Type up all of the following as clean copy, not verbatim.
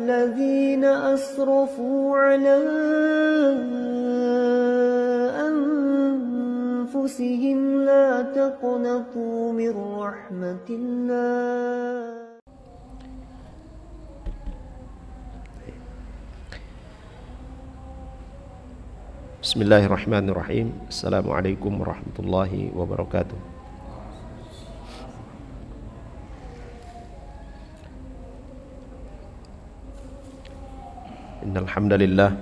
الذين أسرفوا على أنفسهم لا تقنطوا من رحمة الله. Bismillahirrahmanirrahim. Assalamualaikum warahmatullahi wabarakatuh. Innal hamdalillah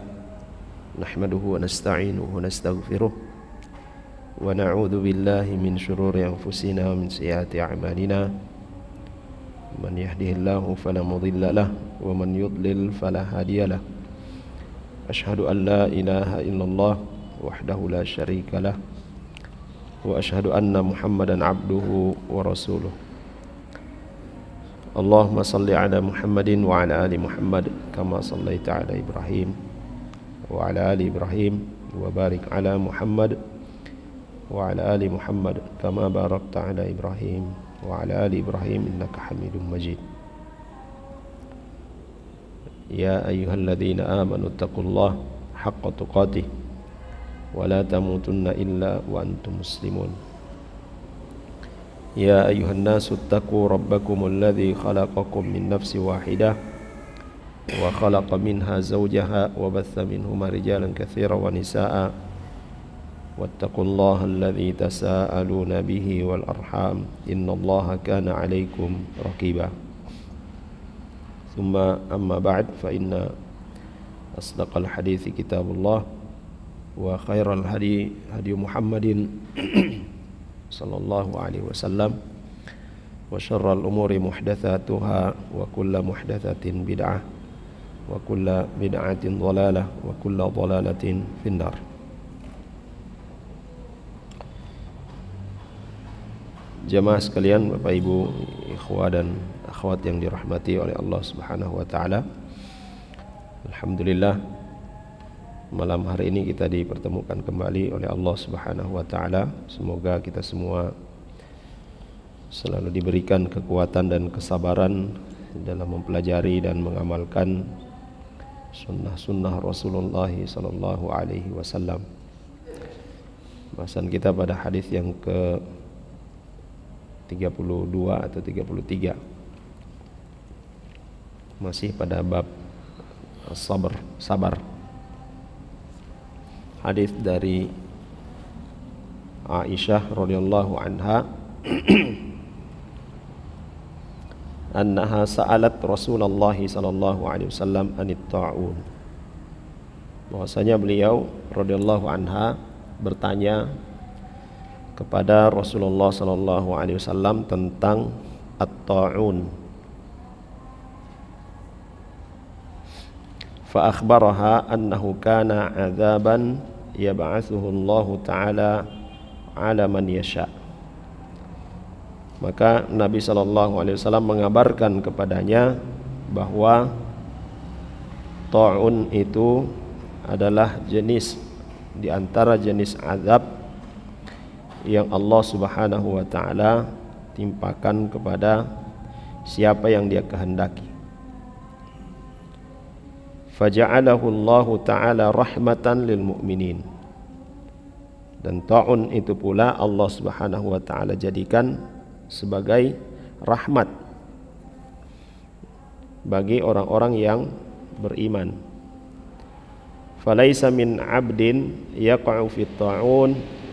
nahmaduhu wa nasta'inuhu wa nastaghfiruh wa na'udzu billahi min shururi anfusina wa min sayyiati a'malina. Man yahdihillahu fala mudilla lahu wa man yudlil fala hadiya lahu. Ashhadu an la ilaha illallah wahdahu la syarika lah wa ashhadu anna Muhammadan abduhu wa rasuluh. Allahumma salli ala Muhammadin wa ala ali Muhammad kama sallaita ala Ibrahim wa ala ali Ibrahim wa barik ala Muhammad wa ala ali Muhammad kama barakta ala Ibrahim wa ala ali Ibrahim innaka Hamidum Majid. Ya ayyuhalladzina amanu taqullaha haqqa tuqatih wa la tamutunna illa wa antum muslimun. Ya ayyuhan nasu taqu rabbakumul ladzi khalaqakum min nafsin wahidah wa khalaqa minha zawjaha wa batha minhuma rijalan katsiran wa nisaa'a wattaqullaha alladzi tasaaluna bihi wal arham innallaha kana 'alaikum raqiba. Thumma amma ba'd fa inna asdaqal hadithi kitabullah wa khairal hadi Muhammadin sallallahu alaihi wasallam wa syarral umuri muhdatsatuha wa kullu muhdatsatin bid'ah wa kullu bid'atin dhalalah wa kullu dhalalatin finnar. Jamaah sekalian, Bapak Ibu, ikhwah dan akhwat yang dirahmati oleh Allah Subhanahu wa taala. Alhamdulillah, malam hari ini kita dipertemukan kembali oleh Allah Subhanahu wa taala. Semoga kita semua selalu diberikan kekuatan dan kesabaran dalam mempelajari dan mengamalkan sunnah-sunnah Rasulullah sallallahu alaihi wasallam. Bahasan kita pada hadis yang ke 32 atau 33, masih pada bab sabar. Hadis dari Aisyah radhiyallahu anha annaha sa'alat Rasulullah sallallahu alaihi wasallam anit ta'un. Bahwasanya beliau radhiyallahu anha bertanya kepada Rasulullah sallallahu alaihi wasallam tentang at-ta'un. Fa akhbaraha annahu kana 'adzaban yab'atsuhu Allah taala 'ala man yasha. Maka Nabi sallallahu alaihi wasallam mengabarkan kepadanya bahwa ta'un itu adalah jenis di antara jenis azab yang Allah Subhanahu wa taala timpakan kepada siapa yang Dia kehendaki. Faja'alahu Allah taala rahmatan lil mu'minin. Dan ta'un itu pula Allah Subhanahu wa taala jadikan sebagai rahmat bagi orang-orang yang beriman. Falaisa min 'abdin yaqa'u fit ta'un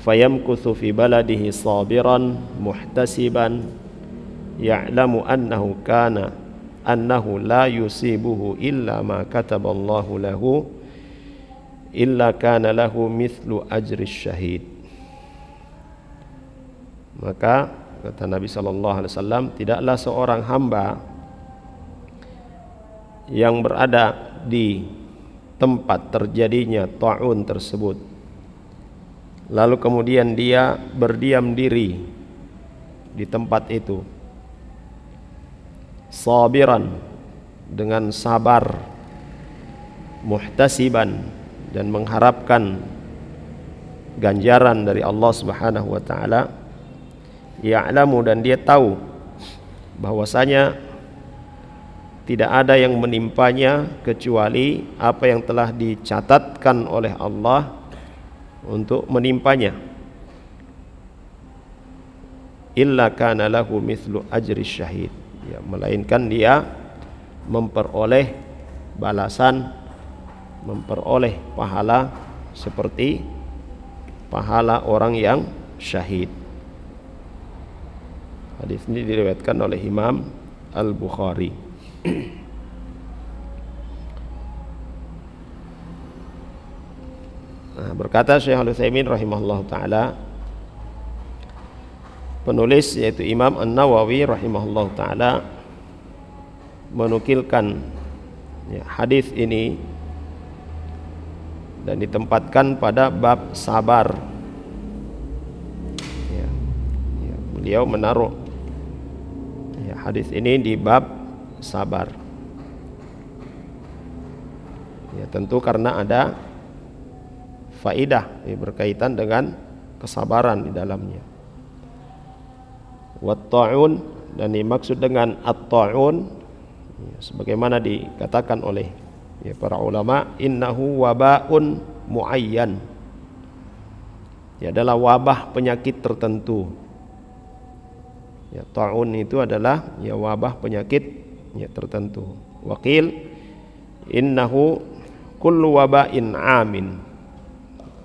fayamkuthu fi baladihi sabiran muhtasiban ya'lamu annahu la yusibuhu illa ma kataballahu lahu illa kana lahu mithlu ajri syahid. Maka kata Nabi sallallahu alaihi wasallam, tidaklah seorang hamba yang berada di tempat terjadinya ta'un tersebut, lalu kemudian dia berdiam diri di tempat itu, sabiran, dengan sabar, muhtasiban, dan mengharapkan ganjaran dari Allah Subhanahu wa taala, ya'lamu, dan dia tahu bahwasanya tidak ada yang menimpanya kecuali apa yang telah dicatatkan oleh Allah untuk menimpanya. Illa kana lahu mithlu ajri syahid, ya, melainkan dia memperoleh balasan, memperoleh pahala seperti pahala orang yang syahid. Hadis ini diriwayatkan oleh Imam Al-Bukhari. Nah, berkata Syekh Al-Utsaimin rahimahullah taala, penulis yaitu Imam An-Nawawi rahimahullah taala menukilkan hadis ini dan ditempatkan pada bab sabar. Beliau menaruh hadis ini di bab sabar. Ya, tentu karena ada faidah berkaitan dengan kesabaran di dalamnya. Wat-ta'un, dan dimaksud dengan at-ta'un, ya, sebagaimana dikatakan oleh para ulama, innahu wabaun muayyan, ya, adalah wabah penyakit tertentu. Ya, ta'un itu adalah ya wabah penyakit ya tertentu. Waqil innahu kullu wabain amin.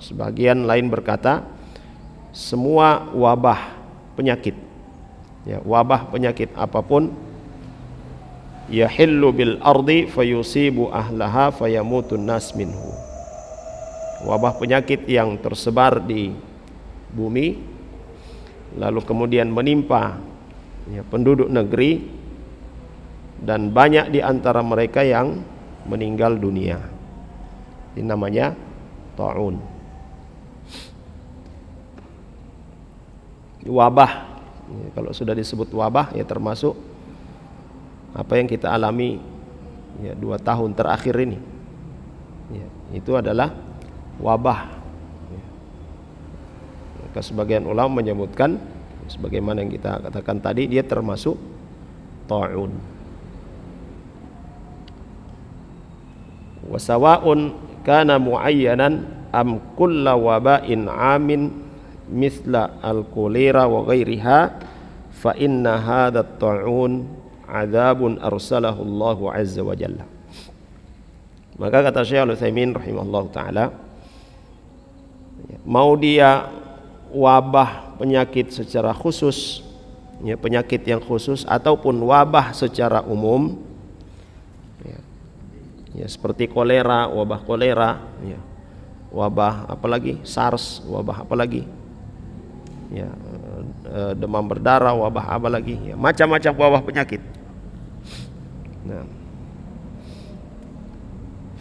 Sebagian lain berkata semua wabah penyakit, ya, wabah penyakit apapun, yahillu bil ardi fayusibu ahlaha fayamutun nas minhu. Wabah penyakit yang tersebar di bumi lalu kemudian menimpa ya, penduduk negeri, dan banyak di antara mereka yang meninggal dunia. Ini namanya ta'un. Wabah, ya, kalau sudah disebut wabah ya termasuk apa yang kita alami ya 2 tahun terakhir ini, ya, itu adalah wabah. Ya. Maka sebagian ulama menyebutkan sebagaimana yang kita katakan tadi, dia termasuk ta'un. Wasawa'un kana muayyanan am kulla wabain amin misla al-kulira wa ghairiha fa inna hadha at-ta'un adzabun arsalahu Allahu azza wa jalla. Maka kata Syekh Al-Utsaimin rahimahullah taala, mau dia wabah penyakit secara khusus, ya, penyakit yang khusus, ataupun wabah secara umum, ya, seperti kolera, wabah kolera, ya, wabah apalagi SARS, wabah apalagi, ya, demam berdarah, wabah apa lagi, ya, macam-macam wabah penyakit. Nah,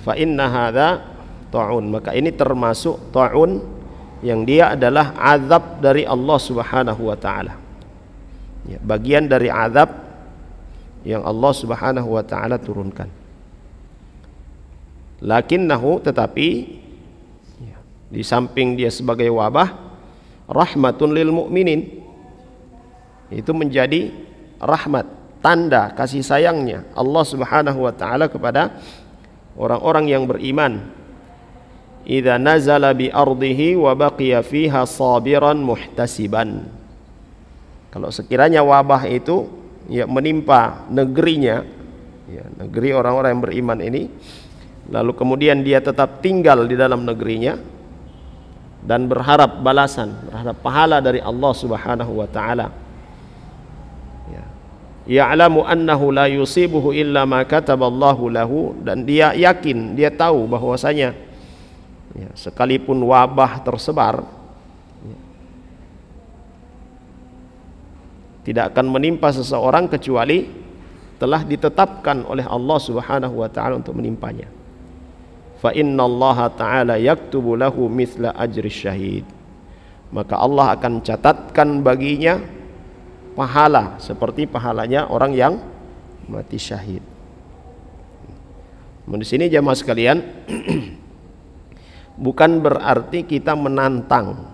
fa inna hadza ta'un, maka ini termasuk ta'un yang dia adalah azab dari Allah Subhanahu wa taala. Ya, bagian dari azab yang Allah Subhanahu wa taala turunkan. Lakinnahu, tetapi ya, di samping dia sebagai wabah, rahmatun lil mu'minin, itu menjadi rahmat, tanda kasih sayangnya Allah Subhanahu wa taala kepada orang-orang yang beriman. Idza nazala bi ardihi wa baqiya fiha sabiran muhtasiban. Kalau sekiranya wabah itu ya menimpa negerinya, ya, negeri orang-orang yang beriman ini, lalu kemudian dia tetap tinggal di dalam negerinya dan berharap balasan, berharap pahala dari Allah Subhanahu wa taala. Ya. Ya'lamu annahu la yusibuhu illa ma kataballahu lahu, dan dia yakin, dia tahu bahwasanya ya, sekalipun wabah tersebar ya, tidak akan menimpa seseorang kecuali telah ditetapkan oleh Allah Subhanahu wa taala untuk menimpanya. Fa innallaha ta'ala yaktubu lahu mithla ajri syahid, maka Allah akan catatkan baginya pahala seperti pahalanya orang yang mati syahid. Di sini jamaah sekalian, bukan berarti kita menantang.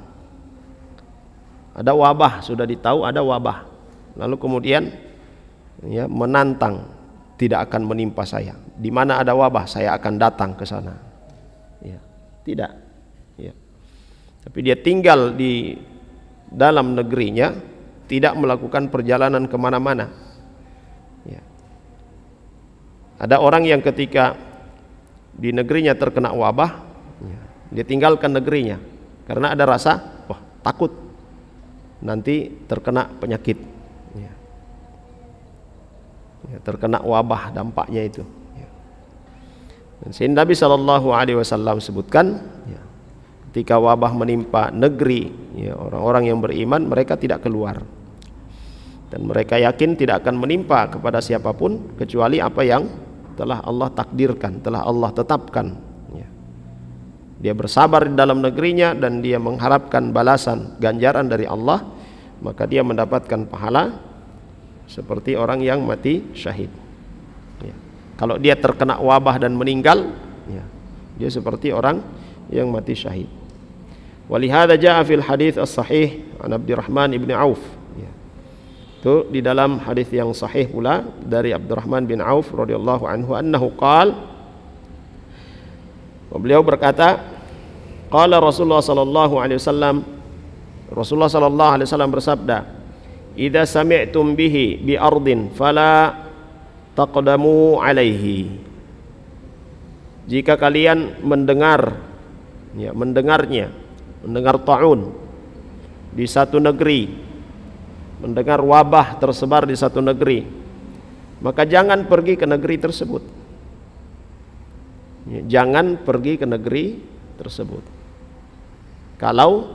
Ada wabah, sudah ditahu ada wabah, lalu kemudian ya menantang tidak akan menimpa saya. Di mana ada wabah saya akan datang ke sana. Ya, tidak. Ya. Tapi dia tinggal di dalam negerinya, tidak melakukan perjalanan kemana-mana. Ya. Ada orang yang ketika di negerinya terkena wabah, ya, dia tinggalkan negerinya karena ada rasa takut nanti terkena penyakit. Ya. Ya, terkena wabah dampaknya itu. Ya. Dan sehingga Nabi SAW sebutkan, ya, ketika wabah menimpa negeri, ya, orang-orang yang beriman mereka tidak keluar, dan mereka yakin tidak akan menimpa kepada siapapun kecuali apa yang telah Allah takdirkan, telah Allah tetapkan. Ya. Dia bersabar di dalam negerinya dan dia mengharapkan balasan ganjaran dari Allah, maka dia mendapatkan pahala seperti orang yang mati syahid. Ya. Kalau dia terkena wabah dan meninggal, ya, dia seperti orang yang mati syahid. Walihada jaa fil hadits as-sahih an Abdurrahman ibn Auf. Ya. Itu di dalam hadis yang sahih pula dari Abdurrahman bin Auf radhiyallahu anhu annahu qala, beliau berkata, qala Rasulullah sallallahu alaihi wasallam, Rasulullah sallallahu alaihi wasallam bersabda, idza sami'tum bihi bi ardin fala taqdamu alaihi. Jika kalian mendengar, ya, mendengar ta'un di satu negeri, mendengar wabah tersebar di satu negeri, maka jangan pergi ke negeri tersebut. Ya, jangan pergi ke negeri tersebut kalau,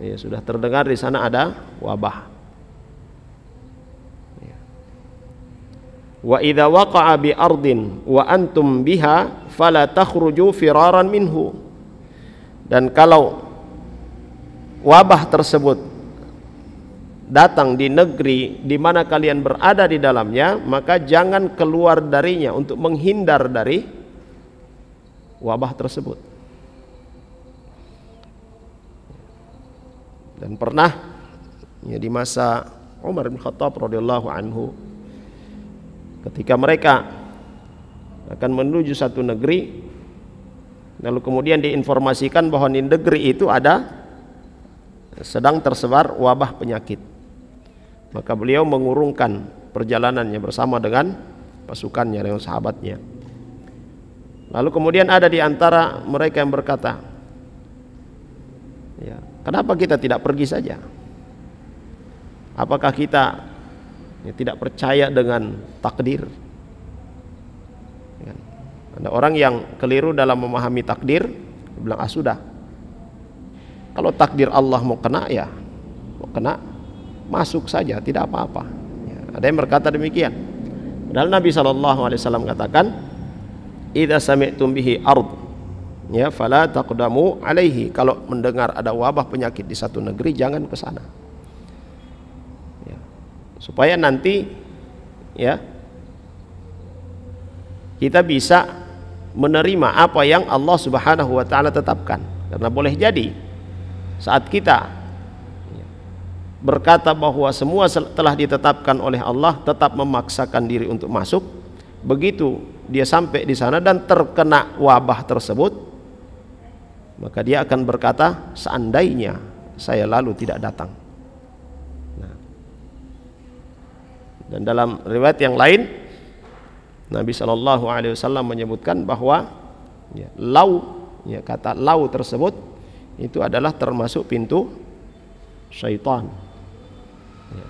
ya, sudah terdengar di sana ada wabah. Wa idza waqa'a bi ardin wa antum biha fala takhruju firaran minhu. Dan kalau wabah tersebut datang di negeri di mana kalian berada di dalamnya, maka jangan keluar darinya untuk menghindar dari wabah tersebut. Dan pernah, ya, di masa Umar bin Khattab radhiyallahu anhu, ketika mereka akan menuju satu negeri, lalu kemudian diinformasikan bahwa di negeri itu sedang tersebar wabah penyakit, maka beliau mengurungkan perjalanannya bersama dengan pasukannya, dengan sahabatnya. Lalu kemudian ada di antara mereka yang berkata, ya, kenapa kita tidak pergi saja? Apakah kita, ya, tidak percaya dengan takdir? Ya. Ada orang yang keliru dalam memahami takdir, bilang, sudah, kalau takdir Allah mau kena, ya mau kena, masuk saja, tidak apa-apa. Ya. Ada yang berkata demikian. Padahal Nabi SAW katakan, idza sami'tum bihi ard, ya, fala taqdamu alaihi. Kalau mendengar ada wabah penyakit di satu negeri, jangan ke sana. Supaya nanti, ya, kita bisa menerima apa yang Allah Subhanahu wa taala tetapkan. Karena boleh jadi saat kita berkata bahwa semua telah ditetapkan oleh Allah, tetap memaksakan diri untuk masuk, begitu dia sampai di sana dan terkena wabah tersebut, maka dia akan berkata, seandainya saya lalu tidak datang. Dan dalam riwayat yang lain, Nabi SAW menyebutkan bahwa, ya, lau, ya, kata lau tersebut itu adalah termasuk pintu syaitan, ya,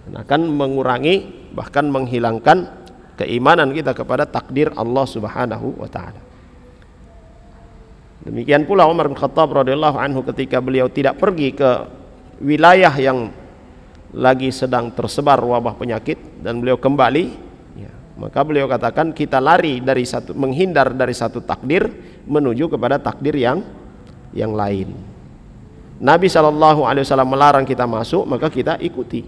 dan akan mengurangi, bahkan menghilangkan keimanan kita kepada takdir Allah Subhanahu wa taala. Demikian pula Umar bin Khattab radhiyallahu anhu ketika beliau tidak pergi ke wilayah yang lagi sedang tersebar wabah penyakit dan beliau kembali, ya, maka beliau katakan, kita lari dari satu, menghindar dari satu takdir menuju kepada takdir yang lain. Nabi SAW melarang kita masuk, maka kita ikuti.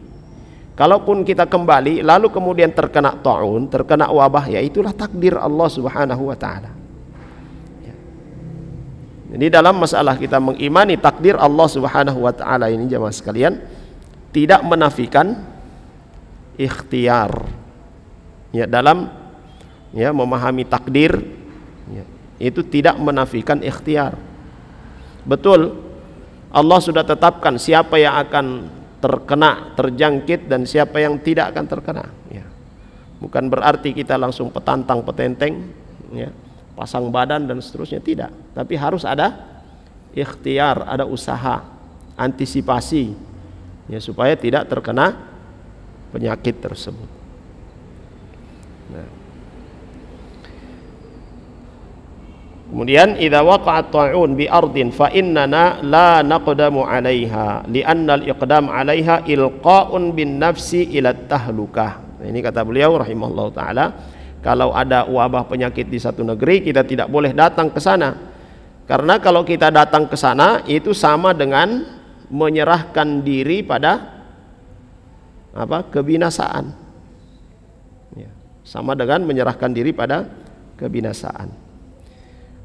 Kalaupun kita kembali lalu kemudian terkena ta'un, terkena wabah, ya itulah takdir Allah Subhanahu wa taala. Ya. Jadi dalam masalah kita mengimani takdir Allah Subhanahu wa taala ini, jemaah sekalian, tidak menafikan ikhtiar, ya dalam ya memahami takdir ya, itu tidak menafikan ikhtiar. Betul, Allah sudah tetapkan siapa yang akan terkena, terjangkit, dan siapa yang tidak akan terkena ya. Bukan berarti kita langsung petantang petenteng ya, pasang badan dan seterusnya, tidak. Tapi harus ada ikhtiar, ada usaha, antisipasi ya, supaya tidak terkena penyakit tersebut. Nah. Kemudian idza waqa'at ta'un bi ardin fa innana la naqdamu 'alaiha li'anna al-iqdam 'alaiha ilqa'un bin nafsi ila tahlukah. Ini kata beliau rahimahullahu taala, kalau ada wabah penyakit di satu negeri kita tidak boleh datang ke sana. Karena kalau kita datang ke sana itu sama dengan menyerahkan diri pada apa? Kebinasaan. Ya, sama dengan menyerahkan diri pada kebinasaan.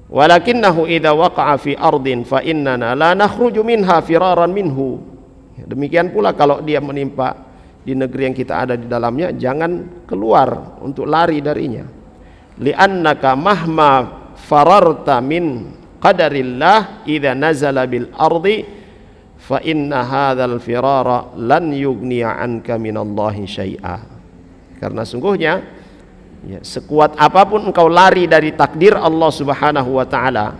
Walakinnahu idza waqa'a fi ardin fa innana la nakhruju minha firaran minhu. Demikian pula kalau dia menimpa di negeri yang kita ada di dalamnya, jangan keluar untuk lari darinya. Li'annaka mahma fararta min qadarillah idza nazala bil ardi fa inna hadzal firara lan yughniya anka minallahi syai'a. Karena sungguhnya ya, sekuat apapun engkau lari dari takdir Allah Subhanahu wa taala,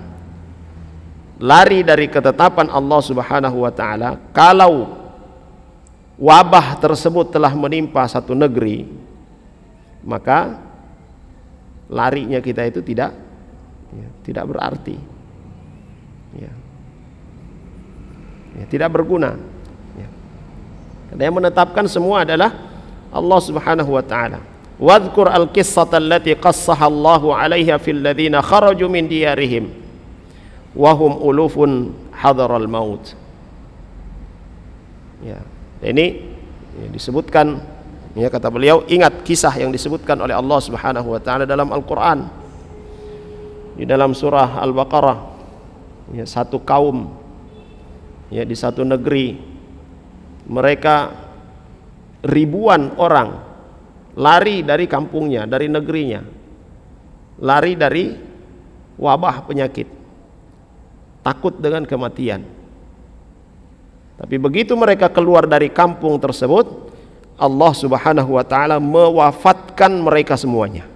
lari dari ketetapan Allah Subhanahu wa taala, kalau wabah tersebut telah menimpa satu negeri, maka larinya kita itu tidak berarti. Tidak berguna. Karena yang menetapkan semua adalah Allah Subhanahu wa taala. Wadhkur al-qissata allati qassaha Allahu 'alaiha fil ladzina kharaju min diyarihim wa hum ulufun hadaral maut. Ya, ini ya, disebutkan ya, kata beliau, ingat kisah yang disebutkan oleh Allah Subhanahu wa taala dalam Al-Qur'an. Di dalam surah Al-Baqarah, ya, satu kaum ya di satu negeri, mereka ribuan orang lari dari kampungnya, dari negerinya, lari dari wabah penyakit, takut dengan kematian. Tapi begitu mereka keluar dari kampung tersebut, Allah Subhanahu wa taala mewafatkan mereka semuanya.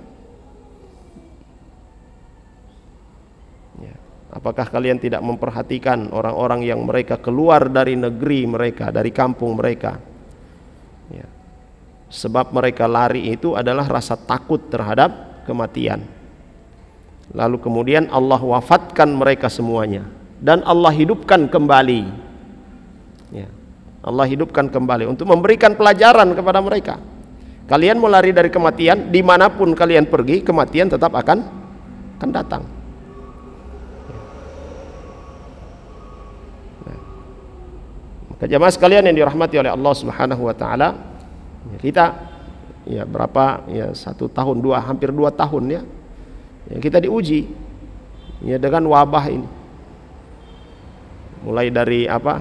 Ya. Apakah kalian tidak memperhatikan orang-orang yang mereka keluar dari negeri mereka, dari kampung mereka? Ya. Sebab mereka lari itu adalah rasa takut terhadap kematian. Lalu kemudian Allah wafatkan mereka semuanya, dan Allah hidupkan kembali. Ya, Allah hidupkan kembali untuk memberikan pelajaran kepada mereka. Kalian mau lari dari kematian, dimanapun kalian pergi, kematian tetap akan datang. Nah, maka jamaah sekalian yang dirahmati oleh Allah Subhanahu wa taala, kita ya berapa ya 1 tahun, hampir 2 tahun ya, kita diuji ya dengan wabah ini. Mulai dari apa,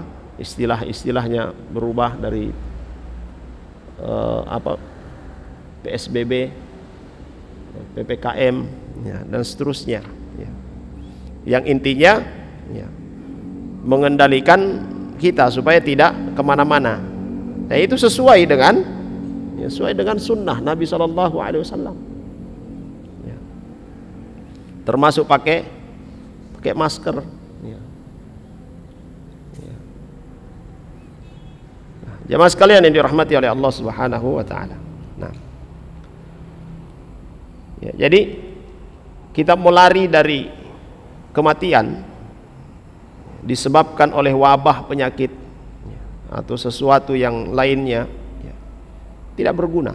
istilahnya berubah dari PSBB, PPKM ya, dan seterusnya ya. Yang intinya ya, mengendalikan kita supaya tidak kemana-mana. Nah, itu sesuai dengan sunnah Nabi SAW ya. Termasuk pakai masker ya. Ya. Nah, jamaah sekalian yang dirahmati oleh Allah Subhanahu wa taala. Nah, ya, jadi kita mau lari dari kematian disebabkan oleh wabah penyakit ya, atau sesuatu yang lainnya, tidak berguna.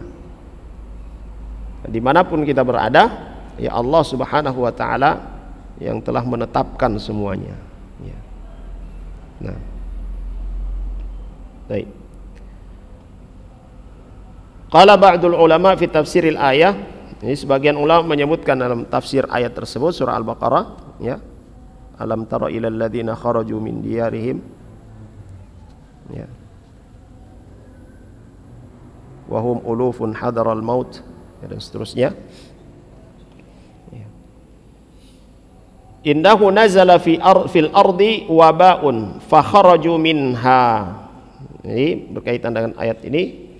Dimanapun kita berada, ya Allah Subhanahu wa taala yang telah menetapkan semuanya ya. Nah, baik. Qala ba'dul ulama fi tafsiril ayah, ini sebagian ulama menyebutkan dalam tafsir ayat tersebut, surah Al-Baqarah ya, alam tara ilal ladzina kharaju min diyarihim ya, wahum ulufun hadaral maut dan seterusnya. Indahu nazala fil ardi wabaun fa kharaju minha. Ini berkaitan dengan ayat ini.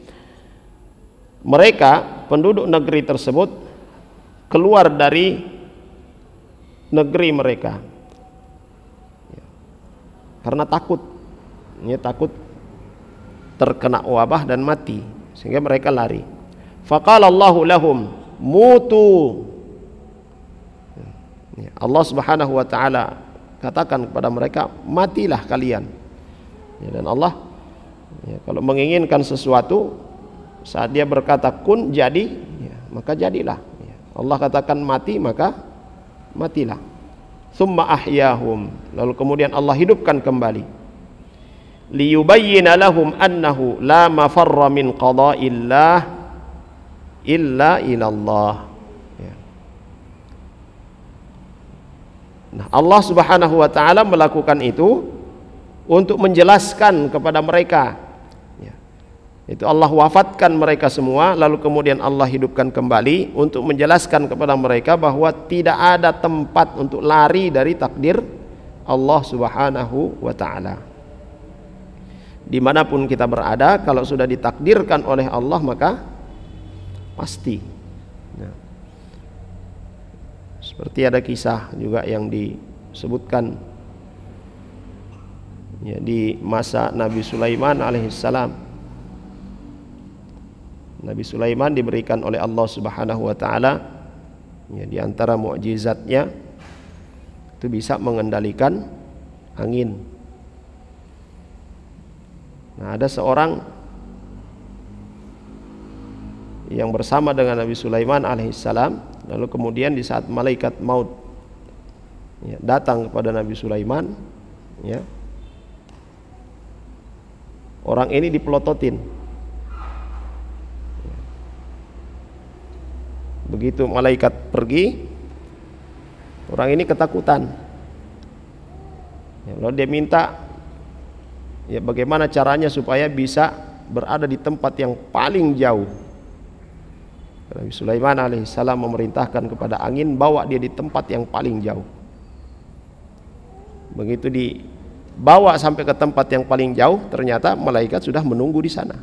Mereka penduduk negeri tersebut keluar dari negeri mereka karena takut, takut terkena wabah dan mati, sehingga mereka lari. Faqala Allahu lahum mutu. Allah Subhanahu wa taala katakan kepada mereka, matilah kalian. Dan Allah kalau menginginkan sesuatu, saat dia berkata kun, jadi, maka jadilah. Allah katakan mati, maka matilah. Tsumma ahyahum, lalu kemudian Allah hidupkan kembali. Liyubayyina lahum annahu la mafarra min qada'illah illa ilallah. Nah, Allah Subhanahu wa taala melakukan itu untuk menjelaskan kepada mereka. Itu Allah wafatkan mereka semua, lalu kemudian Allah hidupkan kembali untuk menjelaskan kepada mereka bahwa tidak ada tempat untuk lari dari takdir Allah Subhanahu wa taala. Dimanapun kita berada, kalau sudah ditakdirkan oleh Allah maka pasti. Seperti ada kisah juga yang disebutkan di masa Nabi Sulaiman alaihissalam. Nabi Sulaiman diberikan oleh Allah Subhanahu wa taala di antara mukjizatnya itu bisa mengendalikan angin. Nah, ada seorang yang bersama dengan Nabi Sulaiman alaihissalam, lalu kemudian di saat malaikat maut datang kepada Nabi Sulaiman, orang ini dipelototin. Begitu malaikat pergi, orang ini ketakutan. Lalu dia minta bagaimana caranya supaya bisa berada di tempat yang paling jauh. Nabi Sulaiman alaihissalam memerintahkan kepada angin, bawa dia di tempat yang paling jauh. Begitu dibawa sampai ke tempat yang paling jauh, ternyata malaikat sudah menunggu di sana.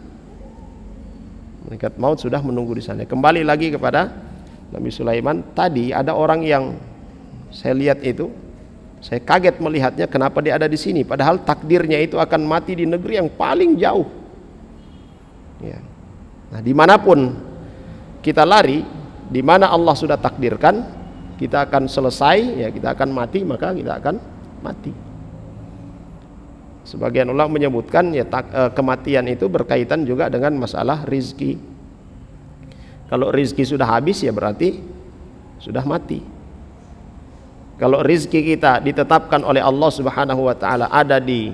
Malaikat maut sudah menunggu di sana. Kembali lagi kepada Nabi Sulaiman, tadi ada orang yang saya lihat itu, saya kaget melihatnya, kenapa dia ada di sini, padahal takdirnya itu akan mati di negeri yang paling jauh. Nah, dimanapun kita lari, di mana Allah sudah takdirkan kita akan selesai, kita akan mati, maka kita akan mati. Sebagian ulama menyebutkan kematian itu berkaitan juga dengan masalah rizki. Kalau rizki sudah habis, ya berarti sudah mati. Kalau rizki kita ditetapkan oleh Allah Subhanahu wa taala ada di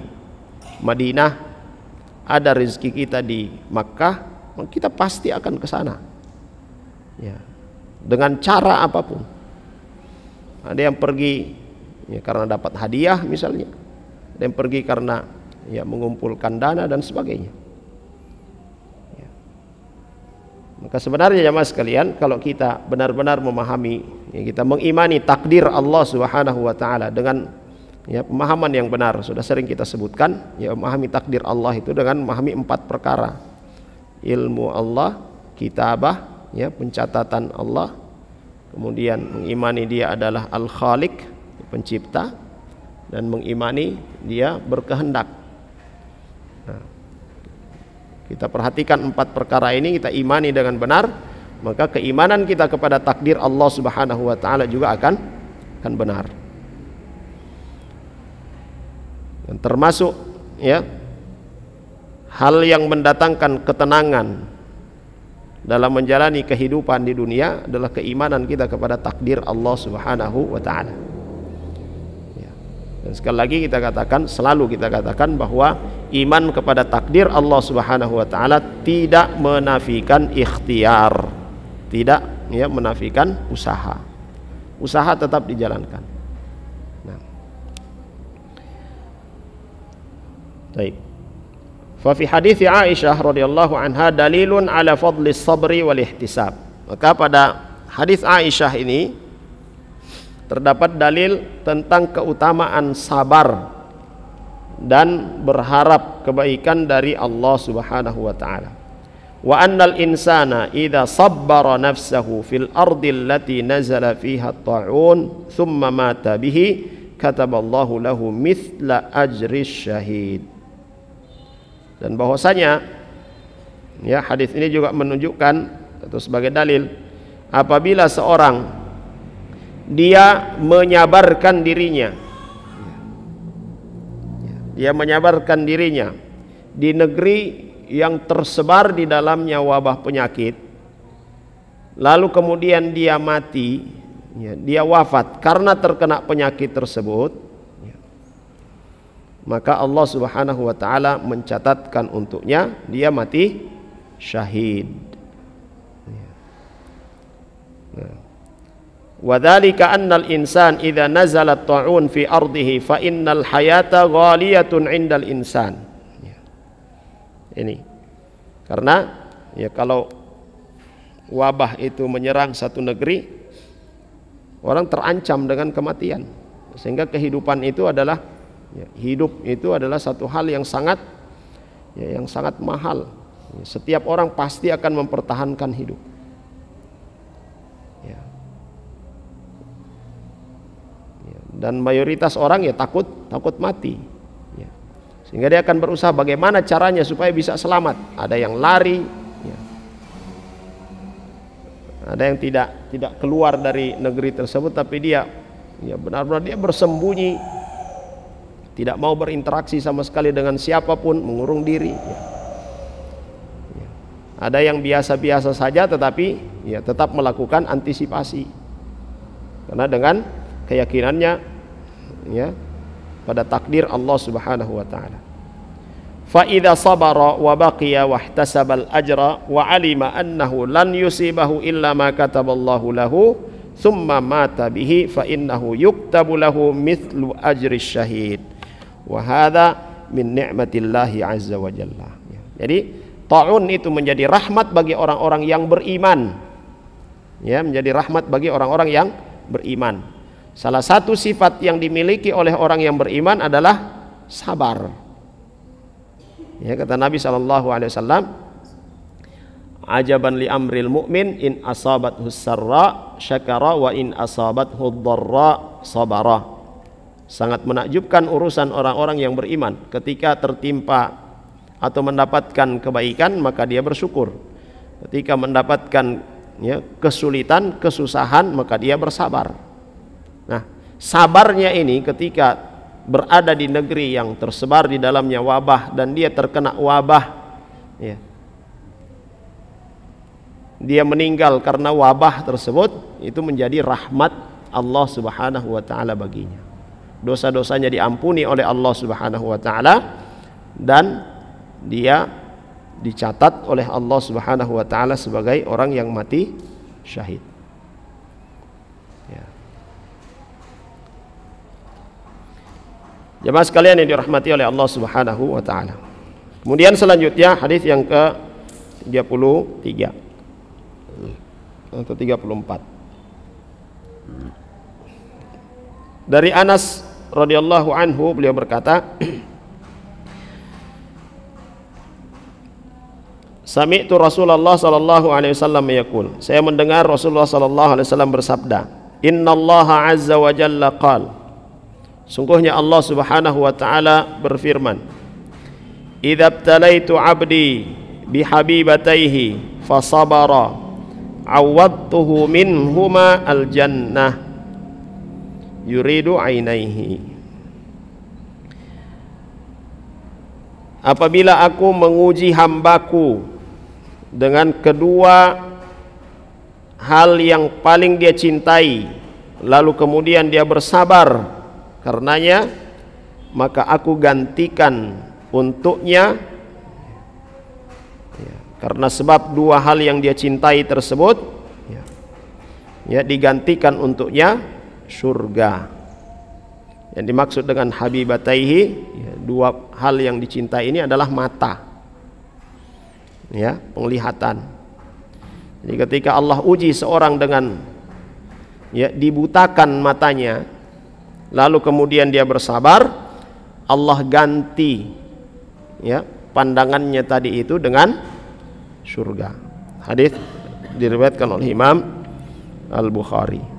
Madinah, ada rizki kita di Makkah, maka kita pasti akan ke sana. Dengan cara apapun. Ada yang pergi karena dapat hadiah misalnya, ada yang pergi karena mengumpulkan dana dan sebagainya. Maka sebenarnya jemaah sekalian, kalau kita benar-benar memahami, kita mengimani takdir Allah Subhanahu wa taala dengan pemahaman yang benar, sudah sering kita sebutkan, memahami takdir Allah itu dengan memahami 4 perkara. Ilmu Allah, kitabah, pencatatan Allah, kemudian mengimani dia adalah Al-Khaliq, pencipta, dan mengimani dia berkehendak. Kita perhatikan 4 perkara ini, kita imani dengan benar, maka keimanan kita kepada takdir Allah Subhanahu wa taala juga akan benar. Dan termasuk hal yang mendatangkan ketenangan dalam menjalani kehidupan di dunia adalah keimanan kita kepada takdir Allah Subhanahu wa taala. Dan sekali lagi selalu kita katakan bahwa iman kepada takdir Allah Subhanahu wa taala tidak menafikan ikhtiar, tidak menafikan usaha. Usaha tetap dijalankan. Baik. Fa fi hadits Aisyah radhiyallahu anha dalilun ala fadli sabri wal ihtisab. Maka pada hadis Aisyah ini terdapat dalil tentang keutamaan sabar dan berharap kebaikan dari Allah Subhanahu wa taala. Wa annal insana idza sabbara nafsahu fil ardi allati nazala fiha at-ta'un thumma mata bihi kataballahu lahu mithla ajri syahid. Dan bahwasanya ya, hadis ini juga menunjukkan atau sebagai dalil apabila seorang dia menyabarkan dirinya, dia menyabarkan dirinya di negeri yang tersebar di dalamnya wabah penyakit, lalu kemudian dia mati, ya, dia wafat karena terkena penyakit tersebut, ya, maka Allah Subhanahu wa taala mencatatkan untuknya dia mati syahid. Wa dzalika annal insan idza nazala at-ta'un fi ardihi fa innal hayata ghaliyatun 'indal insan. Ini karena ya, kalau wabah itu menyerang satu negeri, orang terancam dengan kematian, sehingga kehidupan itu adalah ya, hidup itu adalah satu hal yang sangat ya, yang sangat mahal. Setiap orang pasti akan mempertahankan hidup. Ya. Ya. Dan mayoritas orang ya takut mati. Ya. Sehingga dia akan berusaha bagaimana caranya supaya bisa selamat. Ada yang lari, ya. Ada yang tidak keluar dari negeri tersebut, tapi dia ya benar-benar dia bersembunyi, tidak mau berinteraksi sama sekali dengan siapapun, mengurung diri. Ya. Ada yang biasa-biasa saja tetapi ya tetap melakukan antisipasi karena dengan keyakinannya ya pada takdir Allah Subhanahu wa taala. Fa idza sabara wa baqiya wahtasaba al-ajra wa alima annahu lan yusibahu illa ma kataballahu lahu thumma mata bihi fa innahu yuktabu lahu mithlu ajri syahid wa hadza min ni'matillahi azza wa jalla. Jadi ta'un itu menjadi rahmat bagi orang-orang yang beriman. Ya, menjadi rahmat bagi orang-orang yang beriman. Salah satu sifat yang dimiliki oleh orang yang beriman adalah sabar. Ya, kata Nabi SAW, ajaban li amril mu'min in asabathu sarra syakara wa in asabathu dharra sabara. Sangat menakjubkan urusan orang-orang yang beriman. Ketika tertimpa atau mendapatkan kebaikan maka dia bersyukur. Ketika mendapatkan ya, kesulitan, kesusahan maka dia bersabar. Nah, sabarnya ini ketika berada di negeri yang tersebar di dalamnya wabah dan dia terkena wabah, ya, dia meninggal karena wabah tersebut, itu menjadi rahmat Allah Subhanahu wa taala baginya. Dosa-dosanya diampuni oleh Allah Subhanahu wa taala dan dia dicatat oleh Allah Subhanahu wa taala sebagai orang yang mati syahid. Ya. Jemaah sekalian yang dirahmati oleh Allah Subhanahu wa taala. Kemudian selanjutnya hadis yang ke-33 atau 34. Dari Anas radhiyallahu anhu, beliau berkata, Sami'tu Rasulullah sallallahu alaihi wasallam yaqul, saya mendengar Rasulullah sallallahu alaihi wasallam bersabda, Innallaha azza wa jalla qala, sungguhnya Allah Subhanahu wa taala berfirman, Idza btalaitu 'abdi bihabibataihi fasabara awadtuhu minhuma al-jannah yuridu 'ainaihi. Apabila aku menguji hambaku dengan kedua hal yang paling dia cintai, lalu kemudian dia bersabar karenanya, maka aku gantikan untuknya ya, karena sebab dua hal yang dia cintai tersebut ya, digantikan untuknya surga. Yang dimaksud dengan habibataihi ya, dua hal yang dicintai ini adalah mata ya, penglihatan. Jadi ketika Allah uji seorang dengan dibutakan matanya, lalu kemudian dia bersabar, Allah ganti pandangannya tadi itu dengan surga. Hadis diriwayatkan oleh Imam Al-Bukhari.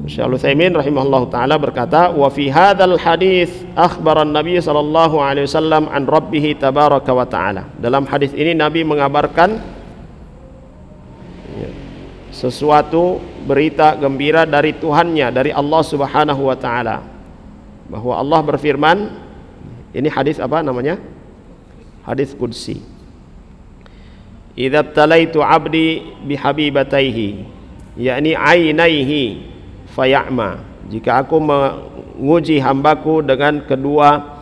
Syekh Al-Utsaimin rahimahullahu taala berkata, wa fi hadzal hadis akhbara Nabi sallallahu alaihi wasallam an rabbih tabaraka wa taala. Dalam hadis ini Nabi mengabarkan sesuatu berita gembira dari Tuhannya, dari Allah Subhanahu wa taala, bahwa Allah berfirman. Ini hadis apa namanya? Hadis qudsi. Idza btalaitu 'abdi bihabibataihi, yakni ainaihi faya'ma. Jika aku menguji hambaku dengan kedua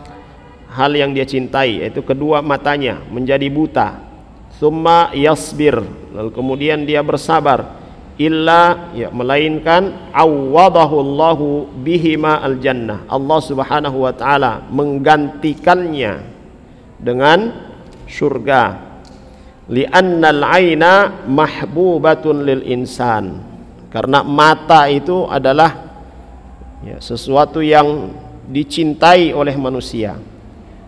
hal yang dia cintai, yaitu kedua matanya, menjadi buta, summa yasbir, lalu kemudian dia bersabar, illa melainkan awwadahu Allahu bihima al-jannah, Allah Subhanahu wa taala menggantikannya dengan surga. Li'annal aina mahbubatun lil insan, karena mata itu adalah sesuatu yang dicintai oleh manusia.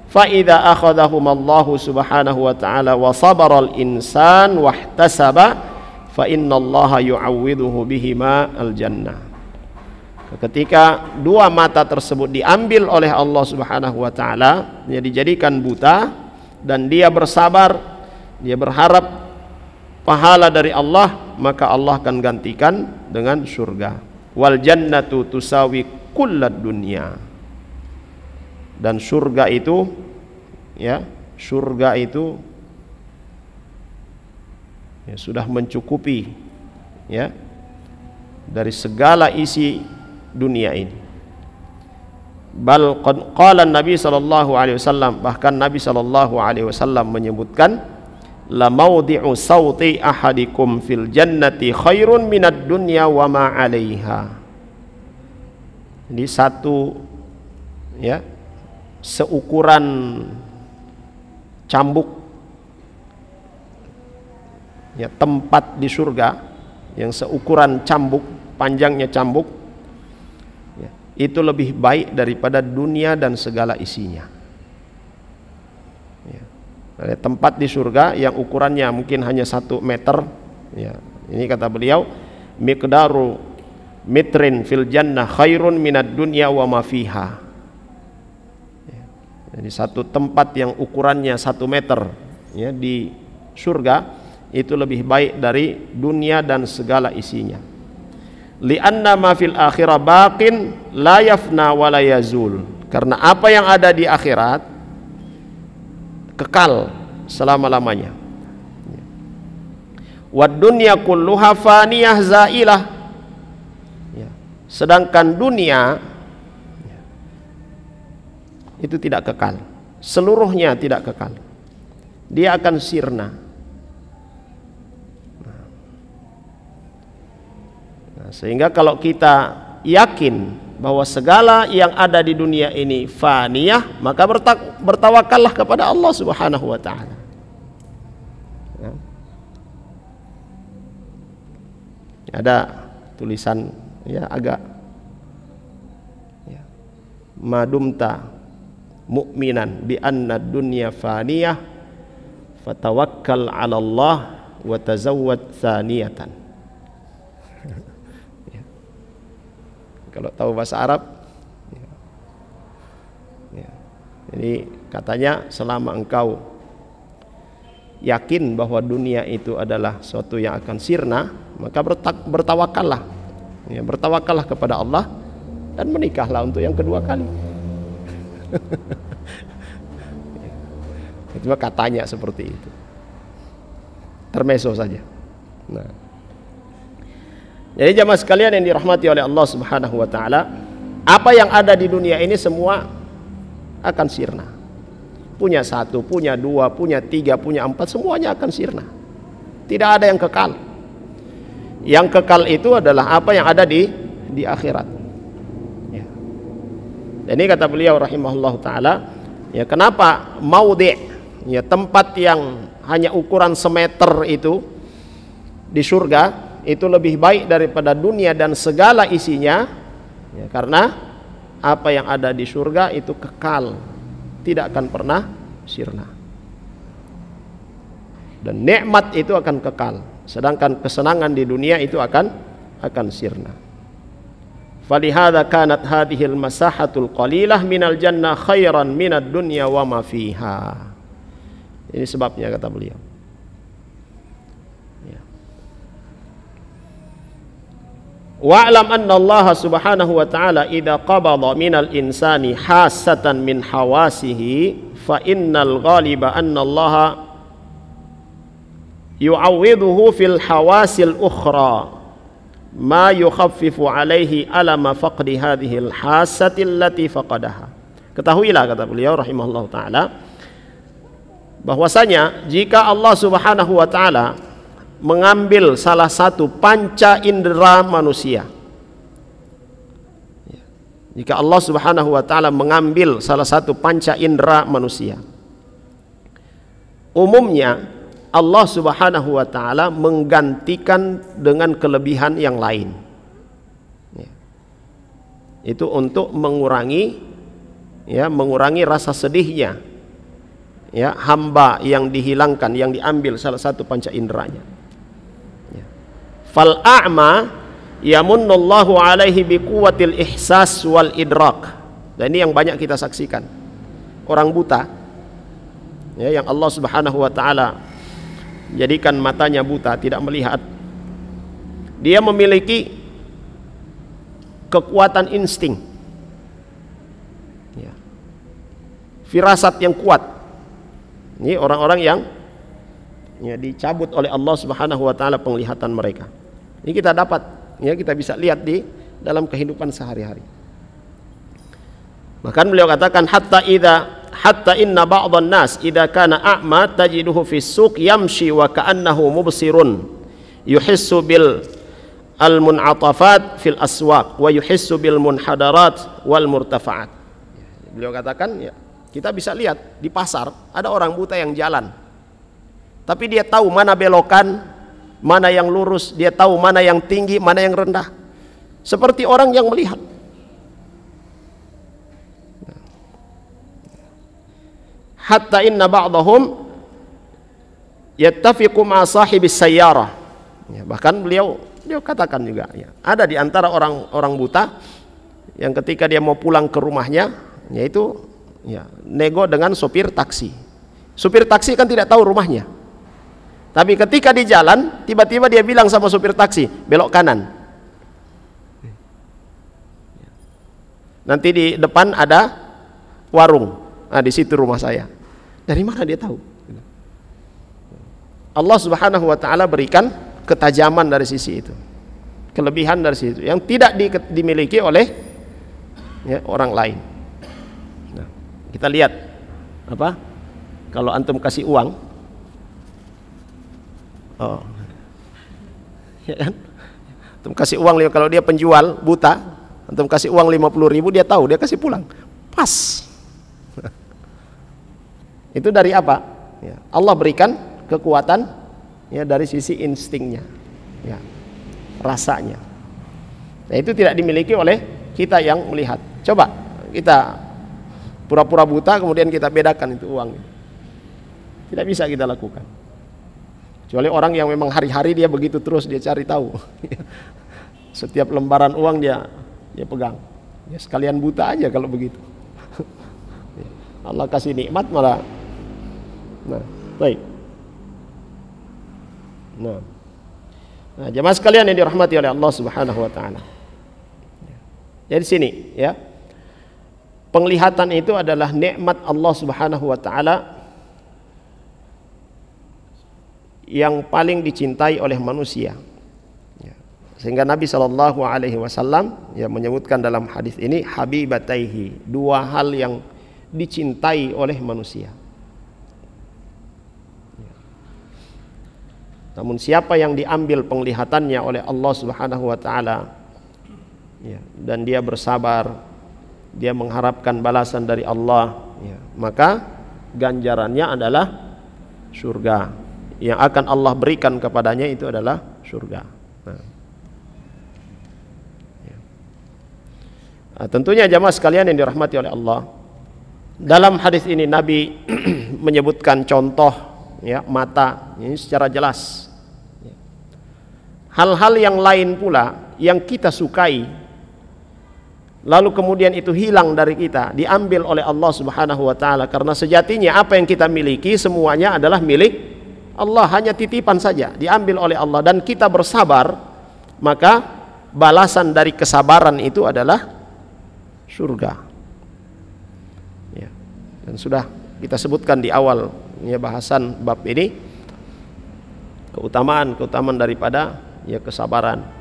Fa idza akhadhahum Allahu Subhanahu wa taala wa sabara al-insan wahtasaba fa innallaha yu'awwidhuhu bihima al-jannah. Ketika dua mata tersebut diambil oleh Allah Subhanahu wa taala, dijadikan buta, dan dia bersabar, dia berharap pahala dari Allah, maka Allah akan gantikan dengan surga. Wal jannatu tusawi kullad dunya, dan surga itu sudah mencukupi dari segala isi dunia ini. Bal qala Nabi sallallahu alaihi wasallam, bahkan Nabi sallallahu alaihi wasallam menyebutkan, la maudhi'u sauti ahadikum fil jannati khairun minad dunya wa ma 'alaiha. Jadi satu seukuran cambuk tempat di surga, yang seukuran cambuk, panjangnya cambuk, itu lebih baik daripada dunia dan segala isinya. Ada tempat di surga yang ukurannya mungkin hanya 1 meter. Ini kata beliau, miqdaru mitrin fil jannah khairun minad dunya wa ma fiha. Jadi satu tempat yang ukurannya 1 meter di surga itu lebih baik dari dunia dan segala isinya. Li'anna ma fil akhirah baqin la yafna wa la yazul. Karena apa yang ada di akhirat kekal selama-lamanya. Wad dunya kulluha faniyah zailah. Sedangkan dunia itu tidak kekal, seluruhnya tidak kekal, dia akan sirna. Sehingga kalau kita yakin bahwa segala yang ada di dunia ini faniyah, maka bertawakallah kepada Allah Subhanahu wa taala. Ada tulisan agak madumta mu'minan bi anna dunya faniyah fatawakkal 'ala Allah wa tazawwad tsaniyatan. Kalau tahu bahasa Arab, jadi katanya selama engkau yakin bahwa dunia itu adalah suatu yang akan sirna, maka bertawakallah, bertawakallah kepada Allah dan menikahlah untuk yang kedua kali. Itu katanya seperti itu, termeso saja. Nah, jadi jamaah sekalian yang dirahmati oleh Allah Subhanahu wa taala, apa yang ada di dunia ini semua akan sirna. Punya 1, punya 2, punya 3, punya 4, semuanya akan sirna. Tidak ada yang kekal. Yang kekal itu adalah apa yang ada di akhirat. Ini kata beliau rahimahullah taala, kenapa maudhi', ya, tempat yang hanya ukuran semeter itu di surga itu lebih baik daripada dunia dan segala isinya, ya, karena apa yang ada di surga itu kekal, tidak akan pernah sirna, dan nikmat itu akan kekal, sedangkan kesenangan di dunia itu akan sirna. Falihada kanat hadhil masahatul qalilah minal jannah khairan minad dunya wa ma fiha. Ini sebabnya kata beliau. Ya. Wa'lam anna Allah subhanahu wa ta'ala idza qabada minal insani hasatan min hawasihi fa innal ghaliba anna Allah yu'awwidhuhu fil hawasil ukhra ma yukhaffifu alaihi alama faqdi hadhil hasati allati faqadaha. Ketahuilah kata beliau rahimahullah ta'ala, bahwasanya jika Allah subhanahu wa ta'ala mengambil salah satu panca indera manusia, jika Allah subhanahu wa ta'ala mengambil salah satu panca indera manusia, umumnya Allah subhanahu wa ta'ala menggantikan dengan kelebihan yang lain, ya. Itu untuk mengurangi rasa sedihnya, ya, hamba yang dihilangkan, yang diambil salah satu panca inderanya, ya. Fal a'ma yamunnallahu alaihi biquwatil ihsas wal idrak. Dan ini yang banyak kita saksikan, orang buta, ya, yang Allah subhanahu wa ta'ala jadikan matanya buta, tidak melihat, dia memiliki kekuatan insting, ya, firasat yang kuat. Ini orang-orang yang, ya, dicabut oleh Allah subhanahu wa ta'ala penglihatan mereka. Ini kita dapat, ya, kita bisa lihat di dalam kehidupan sehari-hari. Bahkan beliau katakan hatta inna ba'dhan nas idza kana a'ma tajiduhu fis suq yamshi wa ka'annahu mubsirun yuhissu bil al mun'atafat fil aswaq wa yuhissu bil munhadarat wal murtafa'at. Beliau katakan, ya, kita bisa lihat di pasar ada orang buta yang jalan, tapi dia tahu mana belokan, mana yang lurus, dia tahu mana yang tinggi, mana yang rendah, seperti orang yang melihat. Hatta inna ba'dahum yattafiqu ma sahibis sayyarah, ya, bahkan beliau katakan juga, ya, ada di antara orang buta yang ketika dia mau pulang ke rumahnya, yaitu, ya, nego dengan sopir taksi. Sopir taksi kan tidak tahu rumahnya, tapi ketika di jalan tiba-tiba dia bilang sama sopir taksi, belok kanan, nanti di depan ada warung, nah di situ rumah saya. Dari mana dia tahu? Allah subhanahu wa ta'ala berikan ketajaman dari sisi itu, kelebihan dari sisi itu yang tidak dimiliki oleh, ya, orang lain. Nah, kita lihat apa? Kalau antum kasih uang, oh, ya kan? Antum kasih uang, kalau dia penjual buta, antum kasih uang 50.000, dia tahu, dia kasih pulang pas. Itu dari apa? Ya, Allah berikan kekuatan, ya, dari sisi instingnya, ya, rasanya. Nah, itu tidak dimiliki oleh kita yang melihat. Coba kita pura-pura buta kemudian kita bedakan itu uang, tidak bisa kita lakukan. Kecuali orang yang memang hari-hari dia begitu terus, dia cari tahu. Setiap lembaran uang dia pegang. Ya, sekalian buta aja kalau begitu. Allah kasih nikmat malah. Nah, baik. Nah, jemaah sekalian yang dirahmati oleh Allah subhanahu wa ta'ala, jadi sini, ya, penglihatan itu adalah nikmat Allah subhanahu wa ta'ala yang paling dicintai oleh manusia, ya. Sehingga Nabi SAW, ya, menyebutkan dalam hadis ini habibataihi, dua hal yang dicintai oleh manusia. Namun siapa yang diambil penglihatannya oleh Allah subhanahu wa ta'ala, ya, dan dia bersabar, dia mengharapkan balasan dari Allah, ya, maka ganjarannya adalah surga. Yang akan Allah berikan kepadanya itu adalah surga. Tentunya jamaah sekalian yang dirahmati oleh Allah, dalam hadis ini Nabi menyebutkan contoh ya mata ini secara jelas. Hal-hal yang lain pula yang kita sukai lalu kemudian itu hilang dari kita, diambil oleh Allah Subhanahu wa taala, karena sejatinya apa yang kita miliki semuanya adalah milik Allah, hanya titipan saja, diambil oleh Allah, dan kita bersabar, maka balasan dari kesabaran itu adalah surga. Ya. Dan sudah kita sebutkan di awal ya bahasan bab ini keutamaan daripada ya kesabaran.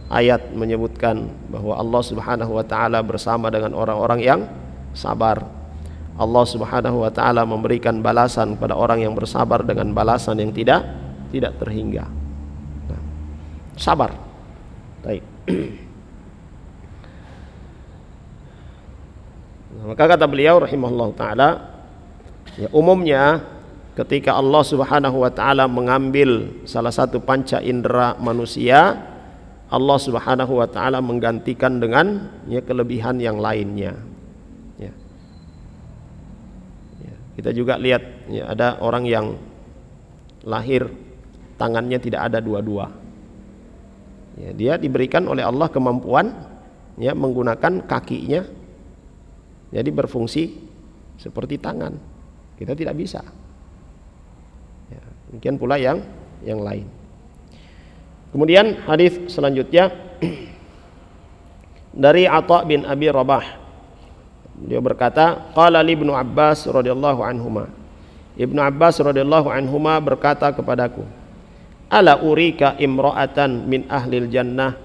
Ayat menyebutkan bahwa Allah Subhanahu wa taala bersama dengan orang-orang yang sabar. Allah Subhanahu wa taala memberikan balasan pada orang yang bersabar dengan balasan yang tidak terhingga. Nah, sabar. Baik. Maka kata beliau rahimahullah ta'ala, ya umumnya ketika Allah Subhanahu wa ta'ala mengambil salah satu panca indera manusia, Allah Subhanahu wa ta'ala menggantikan dengan ya kelebihan yang lainnya. Ya. Ya. Kita juga lihat ya, ada orang yang lahir tangannya tidak ada dua-dua. Ya, dia diberikan oleh Allah kemampuan ya menggunakan kakinya, jadi berfungsi seperti tangan. Kita tidak bisa. Ya, demikian pula yang lain. Kemudian hadis selanjutnya dari Atha bin Abi Rabah. Dia berkata, qala li Ibnu Abbas radhiyallahu anhuma. Ibnu Abbas radhiyallahu anhuma berkata kepadaku, ala urika imra'atan min ahlil jannah.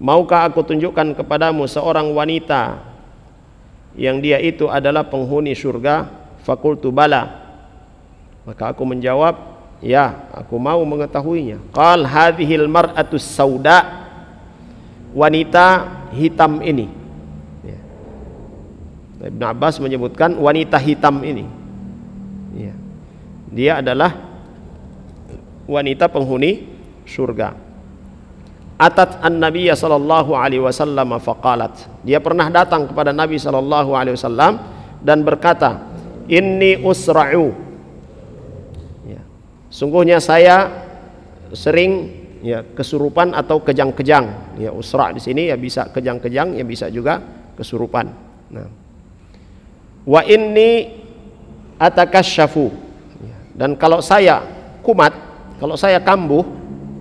Maukah aku tunjukkan kepadamu seorang wanita yang dia itu adalah penghuni surga? Fakultu bala. Maka aku menjawab, ya, aku mau mengetahuinya. Qal hadhil mar'atus sauda. Wanita hitam ini. Ya. Ibnu Abbas menyebutkan wanita hitam ini. Ya. Dia adalah wanita penghuni surga. Atat an-Nabiy sallallahu alaihi wasallam faqalat. Dia pernah datang kepada Nabi sallallahu alaihi wasallam dan berkata, "Inni usra'u." Ya. Sungguhnya saya sering ya kesurupan atau kejang-kejang. Ya, usra' di sini ya bisa kejang-kejang, ya bisa juga kesurupan. Nah. Wa inni atakasyafu. Ya. Dan kalau saya kumat, kalau saya kambuh,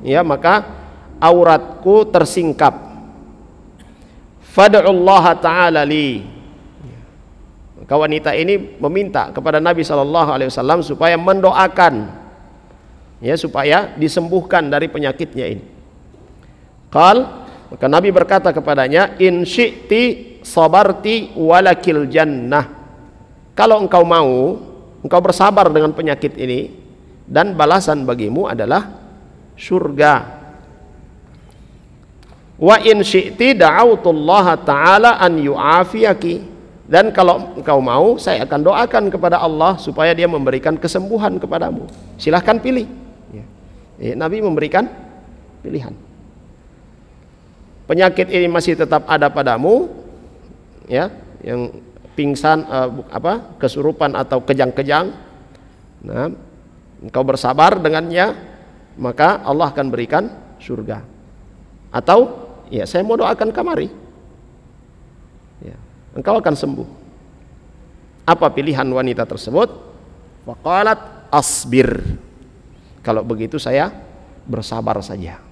ya maka auratku tersingkap. Fad'ullaha ta'ala li. Maka wanita ini meminta kepada Nabi SAW supaya mendoakan, ya, supaya disembuhkan dari penyakitnya ini. Qal, maka Nabi berkata kepadanya, in syi'ti sabarti walakil jannah. Kalau engkau mau, engkau bersabar dengan penyakit ini, dan balasan bagimu adalah surga. Wa in syi'ti da'autullaha ta'ala an yu'afiyaki. Dan kalau engkau mau, saya akan doakan kepada Allah supaya dia memberikan kesembuhan kepadamu. Silahkan pilih. Ya. Nabi memberikan pilihan. Penyakit ini masih tetap ada padamu, ya, yang pingsan, kesurupan atau kejang-kejang. Nah, engkau bersabar dengannya, maka Allah akan berikan surga. Atau ya saya mau doakan kamari, ya, engkau akan sembuh. Apa pilihan wanita tersebut? Faqalat asbir. Kalau begitu saya bersabar saja.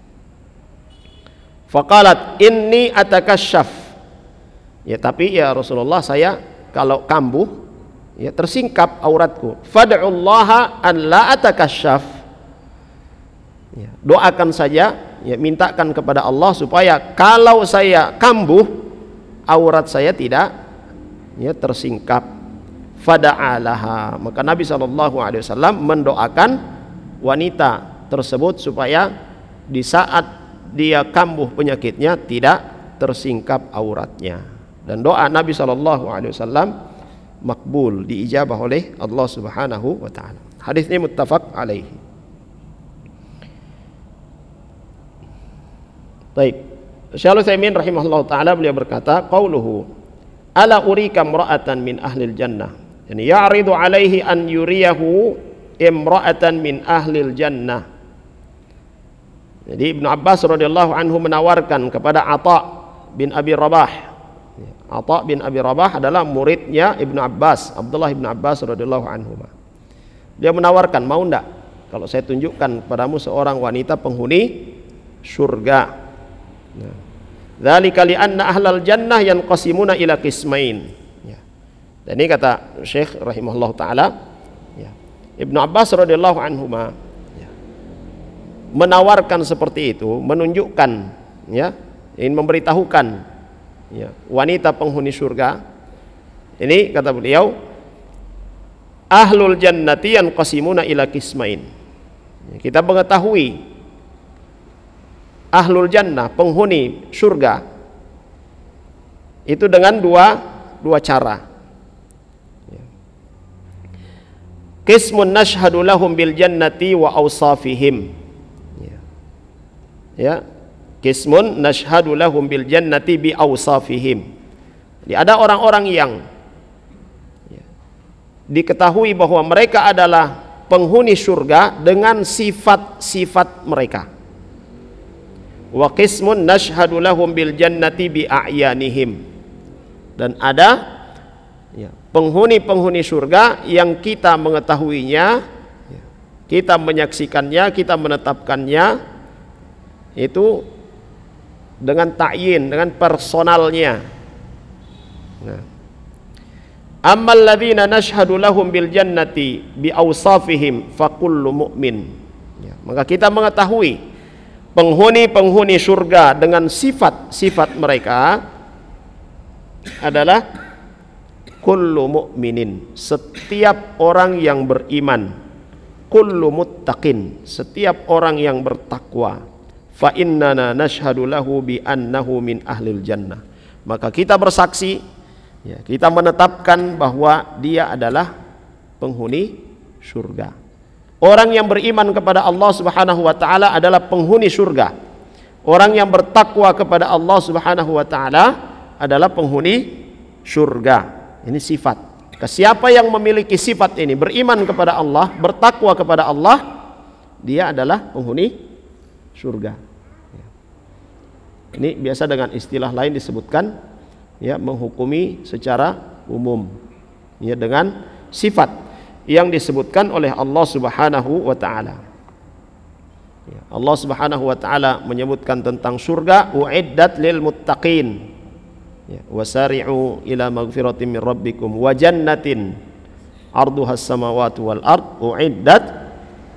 Faqalat inni atakasyaf. Ya, tapi ya Rasulullah, saya kalau kambuh ya tersingkap auratku. Fad'ullaha an la atakasyaf. Ya, doakan saja, ya, mintakan kepada Allah supaya kalau saya kambuh aurat saya tidak ya tersingkap. Fada'alaha. Maka Nabi SAW mendoakan wanita tersebut supaya di saat dia kambuh penyakitnya tidak tersingkap auratnya. Dan doa Nabi SAW makbul, diijabah oleh Allah Subhanahu wa taala. Hadis ini muttafaq alaihi. Baik. Syaikhul Utsaimin rahimahullah taala beliau berkata, qauluhu ala urika imra'atan min ahlil jannah. Yani ya'ridu alaihi an yuriyahu imra'atan min ahlil jannah. Jadi Ibnu Abbas radhiyallahu anhu menawarkan kepada Atha bin Abi Rabah. Atha bin Abi Rabah adalah muridnya Ibnu Abbas, Abdullah bin Abbas radhiyallahu anhu. Dia menawarkan, mau enggak kalau saya tunjukkan kepadamu seorang wanita penghuni surga. Dzalika li anna ahlal jannah yanqasimuna ila qismain. Dan ini kata Syekh rahimahullah taala, Ibnu Abbas radhiyallahu anhuma menawarkan seperti itu, menunjukkan, ingin memberitahukan wanita penghuni surga. Ini kata beliau, ahlul jannati yanqasimuna ila qismain. Kita mengetahui ahlul jannah, penghuni surga, itu dengan dua cara. Qismun nashhadu lahum bil jannati wa awsafihim. Qismun nashhadu lahum bil jannati bi awsafihim. Jadi ada orang-orang yang diketahui bahwa mereka adalah penghuni surga dengan sifat-sifat mereka. Wa qismun nashhadu lahum bil jannati bi a'yanihim. Dan ada penghuni-penghuni surga yang kita mengetahuinya, kita menyaksikannya, kita menetapkannya itu dengan ta'yin, dengan personalnya. Ammal ladzina nashhadu lahum bil jannati bi awsafihim fa kullu mu'min. Maka kita mengetahui penghuni-penghuni surga dengan sifat-sifat mereka adalah kullu mu'minin, setiap orang yang beriman, kullu muttaqin, setiap orang yang bertakwa, fa innana nashhadu lahu bi annahu min ahlil jannah. Maka kita bersaksi, kita menetapkan bahwa dia adalah penghuni surga. Orang yang beriman kepada Allah Subhanahu wa taala adalah penghuni surga. Orang yang bertakwa kepada Allah Subhanahu wa taala adalah penghuni surga. Ini sifat. Siapa yang memiliki sifat ini, beriman kepada Allah, bertakwa kepada Allah, dia adalah penghuni surga. Ini biasa dengan istilah lain disebutkan menghukumi secara umum dengan sifat yang disebutkan oleh Allah Subhanahu wa taala. Allah Subhanahu wa taala menyebutkan tentang surga, uiddat lil muttaqin. Wasari'u ila magfiratin min rabbikum wa jannatin arduhas samawati wal ard uiddat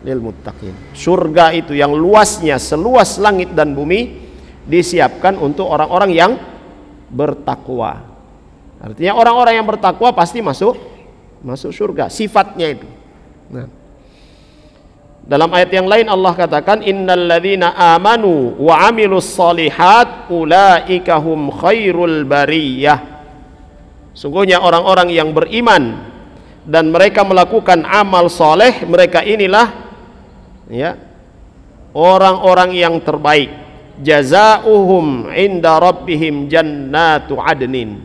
lil muttaqin. Surga itu yang luasnya seluas langit dan bumi disiapkan untuk orang-orang yang bertakwa. Artinya orang-orang yang bertakwa pasti masuk surga, sifatnya itu. Dalam ayat yang lain Allah katakan, innal ladzina amanu wa amilus solihat ulaika hum khairul bariyah. Sungguhnya orang-orang yang beriman dan mereka melakukan amal soleh, mereka inilah orang-orang yang terbaik. Jazaohum inda rabbihim jannatu adnin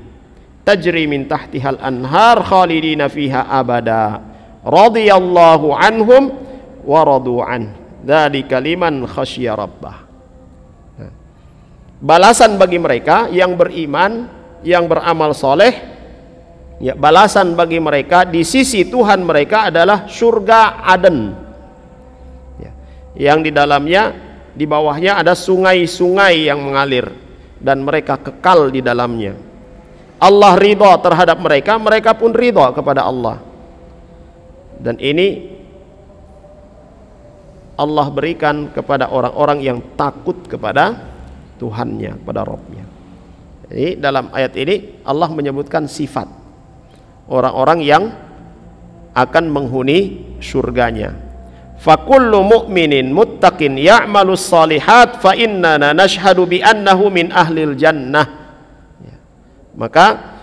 tajri min tahtihal anhar khalidina fiha abada radhiyallahu anhum wa radu an dzalika liman khasyiya rabbah. Balasan bagi mereka yang beriman, yang beramal soleh, balasan bagi mereka di sisi Tuhan mereka adalah surga Aden, yang di dalamnya, di bawahnya ada sungai-sungai yang mengalir dan mereka kekal di dalamnya. Allah ridha terhadap mereka, mereka pun ridha kepada Allah. Dan ini Allah berikan kepada orang-orang yang takut kepada Tuhannya, kepada Rabb-Nya. Jadi dalam ayat ini Allah menyebutkan sifat orang-orang yang akan menghuni surganya. Fakullu mu'minin muttaqin ya'malus salihat fa innana nashhadu bi annahu min ahlil jannah. Maka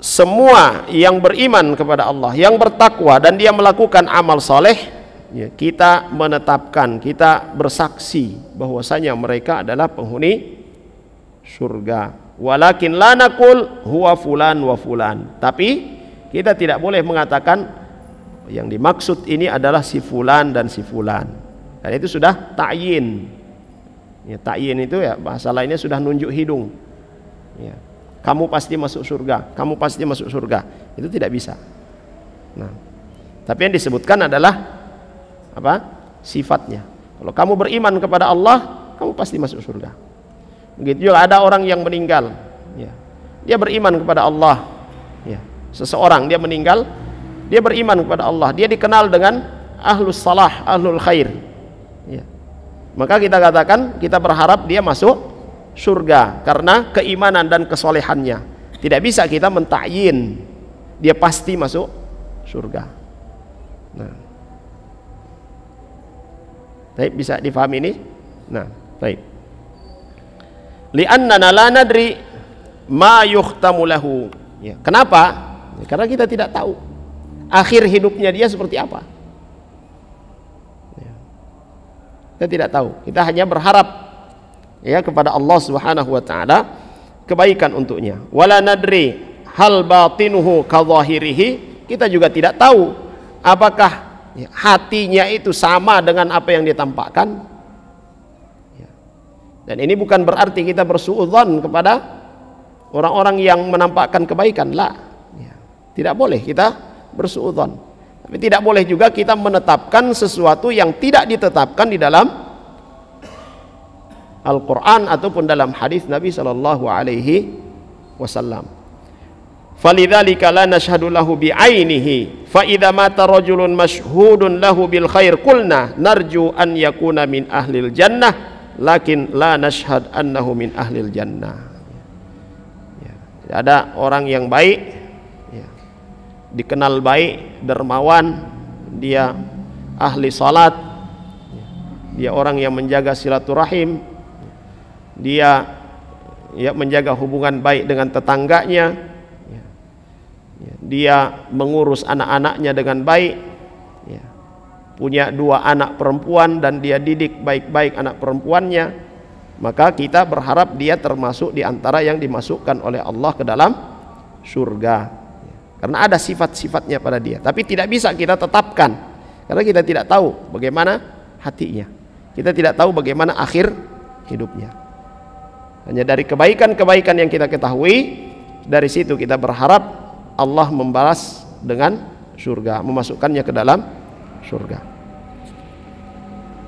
semua yang beriman kepada Allah, yang bertakwa dan dia melakukan amal soleh, ya, kita menetapkan, kita bersaksi bahwasanya mereka adalah penghuni surga. Walakin la naqul huwa fulan wa fulan. Tapi kita tidak boleh mengatakan yang dimaksud ini adalah si fulan dan si fulan. Dan itu sudah ta'yin. Ya, ta'yin itu ya bahasa lainnya sudah nunjuk hidung. Ya. Kamu pasti masuk surga, kamu pasti masuk surga. Itu tidak bisa. Nah, tapi yang disebutkan adalah apa? Sifatnya. Kalau kamu beriman kepada Allah, kamu pasti masuk surga. Begitu juga ada orang yang meninggal, ya. Dia beriman kepada Allah, ya. Seseorang dia meninggal, dia beriman kepada Allah, dia dikenal dengan ahlus salah, ahlul khair, ya. Maka kita katakan, kita berharap dia masuk surga karena keimanan dan kesolehannya. Tidak bisa kita mentakyin dia pasti masuk surga. Nah, baik, bisa difahami ini? Nah, baik. Li'annana la nadri ma yukhtamu lahu. Ya, kenapa? Ya, karena kita tidak tahu akhir hidupnya dia seperti apa. Ya. Kita tidak tahu. Kita hanya berharap ya kepada Allah Subhanahu wa taala kebaikan untuknya. Wala nadri hal batinuhu kadhahirihi. Kita juga tidak tahu apakah ya, hatinya itu sama dengan apa yang dia tampakkan. Ya. Dan ini bukan berarti kita bersuudzon kepada orang-orang yang menampakkan kebaikan, lah. Ya. Tidak boleh kita bersuudzon. Tapi tidak boleh juga kita menetapkan sesuatu yang tidak ditetapkan di dalam Al-Quran ataupun dalam hadis Nabi Sallallahu Alaihi Wasallam. Falidzalika la nashhadu lahu bi'ainihi fa idza mata rajulun mashhudun lahu bil khair qulna narju an yakuna min ahlil jannah lakin la nashhad annahu min ahlil jannah. Ya. Ada orang yang baik, ya, dikenal baik, dermawan, dia ahli salat, dia orang yang menjaga silaturahim, dia ya menjaga hubungan baik dengan tetangganya, ya, dia mengurus anak-anaknya dengan baik, ya, punya 2 anak perempuan dan dia didik baik-baik anak perempuannya, maka kita berharap dia termasuk di antara yang dimasukkan oleh Allah ke dalam surga, ya, karena ada sifat-sifatnya pada dia. Tapi tidak bisa kita tetapkan karena kita tidak tahu bagaimana hatinya, kita tidak tahu bagaimana akhir hidupnya. Hanya dari kebaikan-kebaikan yang kita ketahui, dari situ kita berharap Allah membalas dengan surga, memasukkannya ke dalam surga.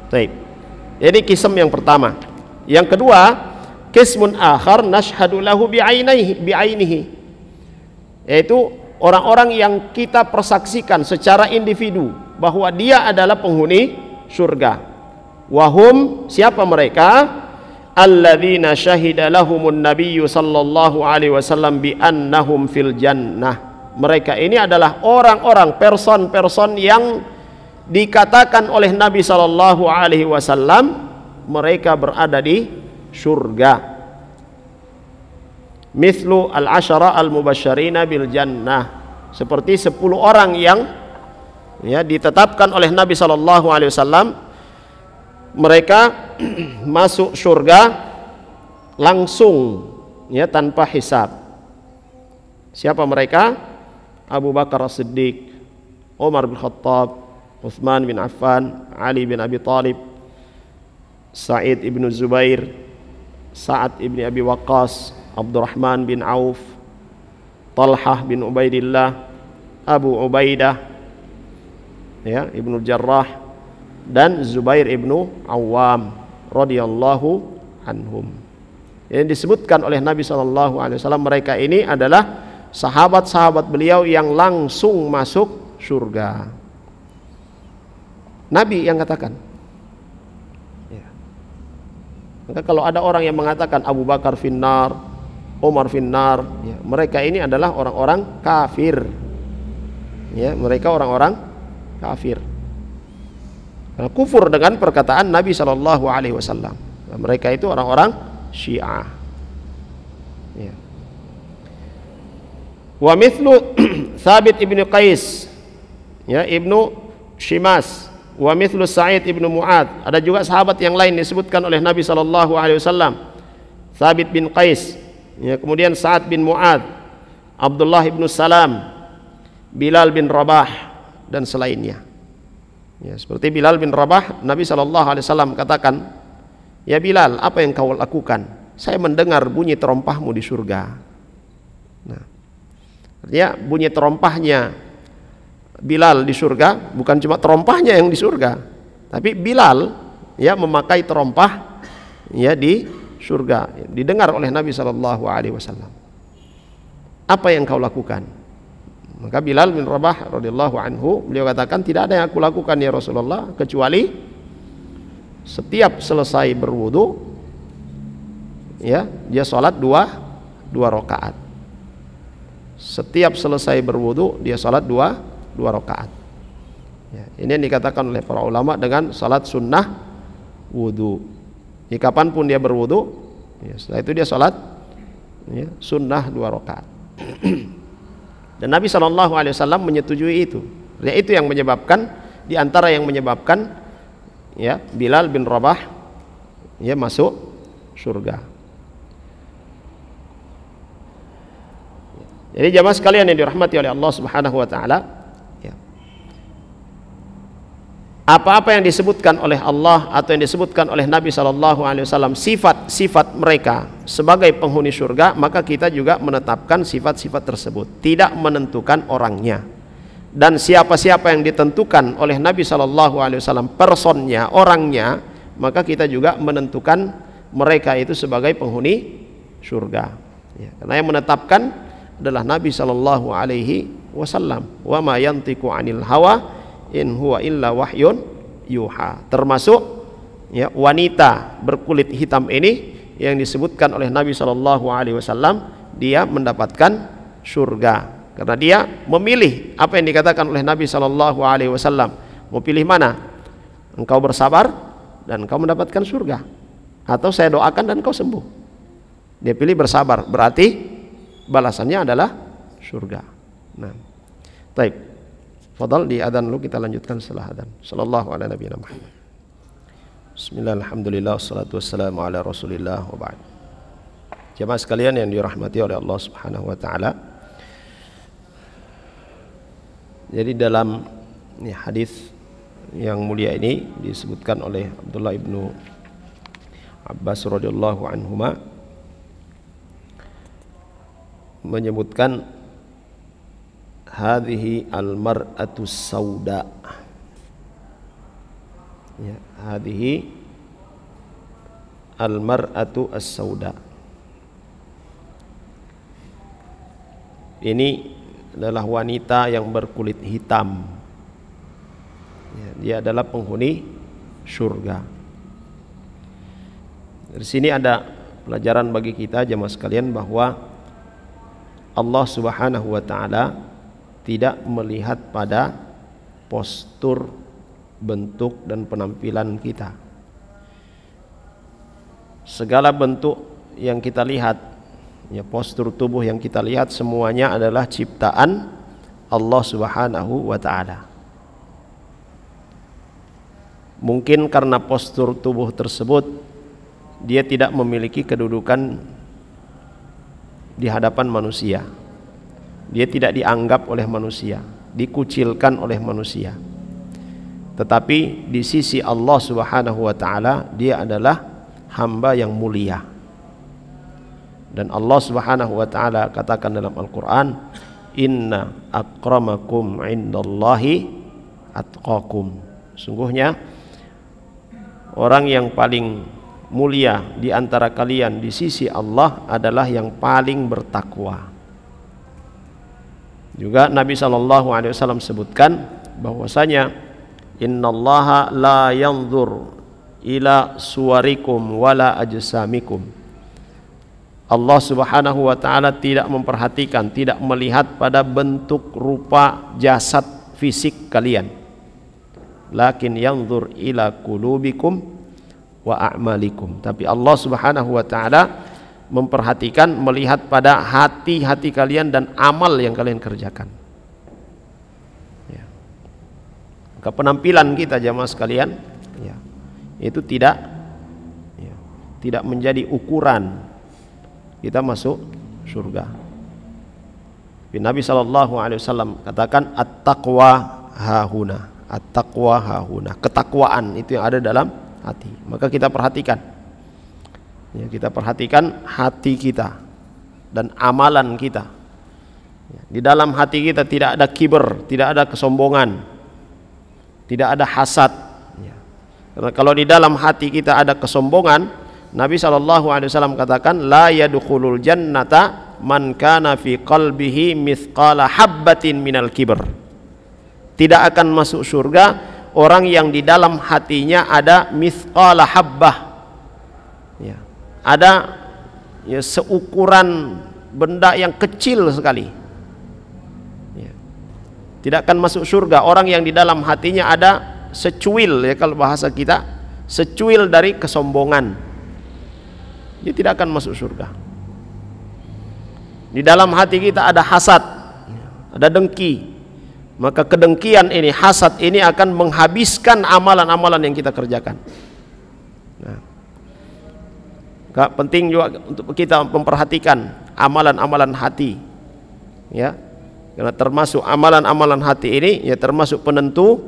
Baik. Ini kism yang pertama. Yang kedua, kismun akhar nashhadu lahu bi'ainihi. Yaitu orang-orang yang kita persaksikan secara individu bahwa dia adalah penghuni surga. Wahum, siapa mereka? Alladzina syahida lahumun nabiyyu sallallahu alaihi wasallam bi annahum fil jannah. Mereka ini adalah orang-orang, person-person yang dikatakan oleh Nabi sallallahu alaihi wasallam mereka berada di surga. Mithlu al-asyara al-mubasysyirina bil jannah. Seperti 10 orang yang ya ditetapkan oleh Nabi sallallahu alaihi wasallam mereka masuk surga langsung, ya, tanpa hisab. Siapa mereka? Abu Bakar As-Siddiq, Umar bin Khattab, Utsman bin Affan, Ali bin Abi Thalib, Sa'id ibn Zubair, Sa'ad ibn Abi Waqqas, Abdurrahman bin Auf, Talhah bin Ubaidillah, Abu Ubaidah, ya, Ibnu Jarrah, dan Zubair ibnu Awam radhiyallahu anhum. Yang disebutkan oleh Nabi SAW, mereka ini adalah sahabat-sahabat beliau yang langsung masuk surga. Nabi yang katakan. Ya. Maka kalau ada orang yang mengatakan Abu Bakar finnar, Umar finnar, ya, mereka ini adalah orang-orang kafir. Ya, mereka orang-orang kafir. Kufur dengan perkataan Nabi Shallallahu Alaihi Wasallam. Mereka itu orang-orang Syiah. Wa mithlu Thabit ibnu Qais, ya, ibnu Shimas, wa mithlu Sa'id ibnu Mu'ad. Ada juga sahabat yang lain disebutkan oleh Nabi sallallahu alaihi wasallam. Thabit bin Qais, ya, kemudian Sa'ad bin Mu'ad, Abdullah ibnu Salam, Bilal bin Rabah dan selainnya. Ya, seperti Bilal bin Rabah, Nabi sallallahu alaihi wasallam katakan, "Ya Bilal, apa yang kau lakukan? Saya mendengar bunyi terompahmu di surga." Nah, artinya bunyi terompahnya Bilal di surga bukan cuma terompahnya yang di surga, tapi Bilal, ya, memakai terompah, ya, di surga, didengar oleh Nabi sallallahu alaihi wasallam. Apa yang kau lakukan? Maka Bilal bin Rabah radhiyallahu anhu, beliau katakan, tidak ada yang aku lakukan ya Rasulullah kecuali setiap selesai berwudu, ya, dia sholat dua rakaat. Setiap selesai berwudu dia sholat dua rakaat. Ya, ini yang dikatakan oleh para ulama dengan sholat sunnah wudu. Jadi kapanpun dia berwudu, ya, setelah itu dia sholat, ya, sunnah 2 rakaat. Dan Nabi SAW menyetujui itu. Ya, itu yang menyebabkan, di antara yang menyebabkan, ya, Bilal bin Rabah, ya, masuk surga. Jadi jamaah sekalian yang dirahmati oleh Allah Subhanahu wa taala, ya, apa-apa yang disebutkan oleh Allah atau yang disebutkan oleh Nabi sallallahu alaihi wasallam sifat-sifat mereka sebagai penghuni surga, maka kita juga menetapkan sifat-sifat tersebut, tidak menentukan orangnya. Dan siapa-siapa yang ditentukan oleh Nabi sallallahu alaihi wasallam personnya, orangnya, maka kita juga menentukan mereka itu sebagai penghuni surga. Ya, karena yang menetapkan adalah Nabi sallallahu alaihi wasallam. Wa ma yantiqu 'anil hawa in huwa illa wahyun yuha. Termasuk, ya, wanita berkulit hitam ini yang disebutkan oleh Nabi sallallahu alaihi wasallam, dia mendapatkan surga karena dia memilih apa yang dikatakan oleh Nabi sallallahu alaihi wasallam. Mau pilih mana? Engkau bersabar dan engkau mendapatkan surga, atau saya doakan dan engkau sembuh. Dia pilih bersabar, berarti balasannya adalah surga. Nah, baik. Fadal di adzan dulu, kita lanjutkan setelah adzan. Sallallahu ala nabiyina Muhammad. Bismillah, alhamdulillah, wassalatu wassalamu ala Rasulillah wa ba'd. Jemaah sekalian yang dirahmati oleh Allah Subhanahu wa taala. Jadi dalam hadis yang mulia ini disebutkan oleh Abdullah ibnu Abbas radhiyallahu anhuma, menyebutkan hadhihi al-mar'atu sauda, ya, hadhihi al-mar'atu as-sauda. Ini adalah wanita yang berkulit hitam, ya, dia adalah penghuni surga. Dari sini ada pelajaran bagi kita jemaah sekalian bahwa Allah Subhanahu wa taala tidak melihat pada postur, bentuk dan penampilan kita. Segala bentuk yang kita lihat, ya, postur tubuh yang kita lihat, semuanya adalah ciptaan Allah Subhanahu wa taala. Mungkin karena postur tubuh tersebut dia tidak memiliki kedudukan di hadapan manusia, dia tidak dianggap oleh manusia, dikucilkan oleh manusia, tetapi di sisi Allah Subhanahu wa taala dia adalah hamba yang mulia. Dan Allah Subhanahu wa taala katakan dalam Al-Qur'an, inna akramakum indallahi atqakum. Sungguhnya orang yang paling mulia di antara kalian di sisi Allah adalah yang paling bertakwa. Juga Nabi SAW sebutkan bahwasanya innallaha la yanzur ila suwarikum wala ajsamikum. Allah Subhanahu wa taala tidak memperhatikan, tidak melihat pada bentuk rupa jasad fisik kalian, lakin yanzur ila qulubikum wa a'malikum. Tapi Allah Subhanahu wa taala memperhatikan, melihat pada hati-hati kalian dan amal yang kalian kerjakan. Ya. Maka penampilan kita jamaah sekalian, ya, itu tidak menjadi ukuran kita masuk surga. Nabi SAW katakan at-taqwa hahuna, at-taqwa hahuna, ketakwaan itu yang ada dalam hati. Maka kita perhatikan, ya, kita perhatikan hati kita dan amalan kita. Di dalam hati kita tidak ada kiber, tidak ada kesombongan, tidak ada hasad. Karena kalau di dalam hati kita ada kesombongan, Nabi SAW katakan la yadkhulul jannata man kana fi qalbihi mithqala habbatin minal kibr. Tidak akan masuk surga orang yang di dalam hatinya ada mithqala habbah, ya, ada ya, seukuran benda yang kecil sekali, ya. Tidak akan masuk surga orang yang di dalam hatinya ada secuil, ya, kalau bahasa kita secuil dari kesombongan, dia tidak akan masuk surga. Di dalam hati kita ada hasad, ada dengki, maka kedengkian ini, hasad ini akan menghabiskan amalan-amalan yang kita kerjakan. Nah, penting juga untuk kita memperhatikan amalan-amalan hati, ya, karena termasuk amalan-amalan hati ini, ya, termasuk penentu,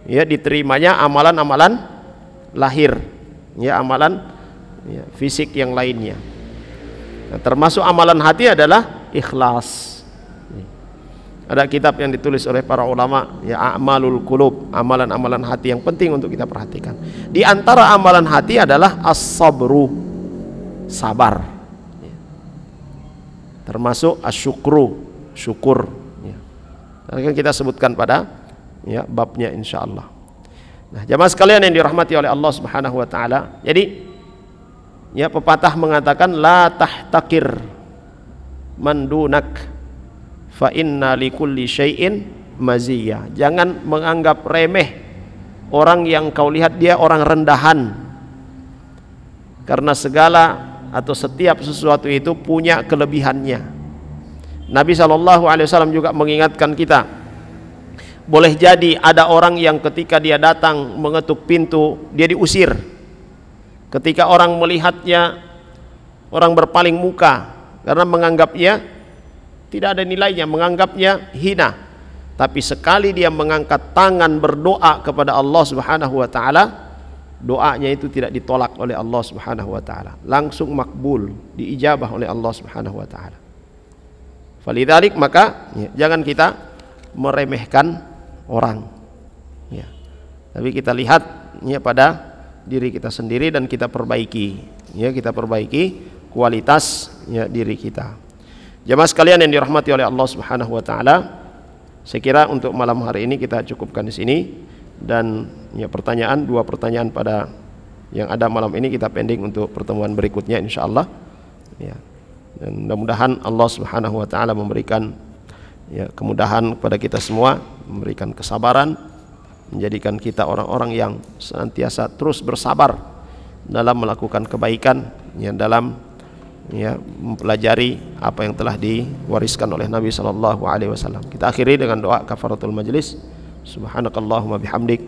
ya, diterimanya amalan-amalan lahir, ya, amalan, ya, fisik yang lainnya. Nah, termasuk amalan hati adalah ikhlas. Ada kitab yang ditulis oleh para ulama, ya, a'malul qulub, amalan-amalan hati yang penting untuk kita perhatikan. Di antara amalan hati adalah as-sabru, sabar, ya. Termasuk asyukru, syukur, ya. Akan kita sebutkan pada, ya, babnya insyaallah. Nah, jamaah sekalian yang dirahmati oleh Allah Subhanahu wa taala, jadi, ya, pepatah mengatakan la tahtakir mandunak fa inna likulli syai'in maziyah. Jangan menganggap remeh orang yang kau lihat dia orang rendahan, karena segala atau setiap sesuatu itu punya kelebihannya. Nabi SAW juga mengingatkan kita, boleh jadi ada orang yang ketika dia datang mengetuk pintu dia diusir. Ketika orang melihatnya, orang berpaling muka karena menganggapnya tidak ada nilainya, menganggapnya hina. Tapi sekali dia mengangkat tangan berdoa kepada Allah Subhanahu wa taala, doanya itu tidak ditolak oleh Allah Subhanahu wa taala, langsung makbul, diijabah oleh Allah Subhanahu wa taala. Falidzalik, maka, ya, jangan kita meremehkan orang, ya, tapi kita lihat, ya, pada diri kita sendiri dan kita perbaiki, ya, kita perbaiki kualitas, ya, diri kita. Jamaah sekalian yang dirahmati oleh Allah Subhanahu wa taala, saya kira untuk malam hari ini kita cukupkan di sini, dan, ya, dua pertanyaan pada yang ada malam ini kita pending untuk pertemuan berikutnya insyaallah, ya. Dan mudah-mudahan Allah Subhanahu wa taala memberikan, ya, kemudahan kepada kita semua, memberikan kesabaran, menjadikan kita orang-orang yang senantiasa terus bersabar dalam melakukan kebaikan, ya, dalam, ya, mempelajari apa yang telah diwariskan oleh Nabi sallallahu alaihi wasallam. Kita akhiri dengan doa kafaratul majlis. Subhanakallahumma bihamdik,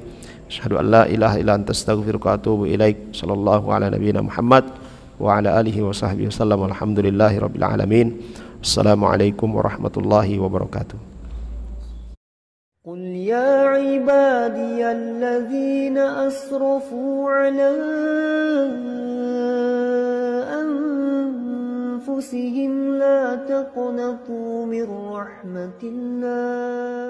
asyhadu an la ilaha illa anta astaghfiruka wa atubu ilaik. Sallallahu ala nabiyyina Muhammad wa ala alihi wa sahbihi wasallam. Alhamdulillahi rabbil alamin. Assalamualaikum warahmatullahi wabarakatuh. قل يا عبادي الذين أسرفوا على أنفسهم لا تقنطوا من رحمة الله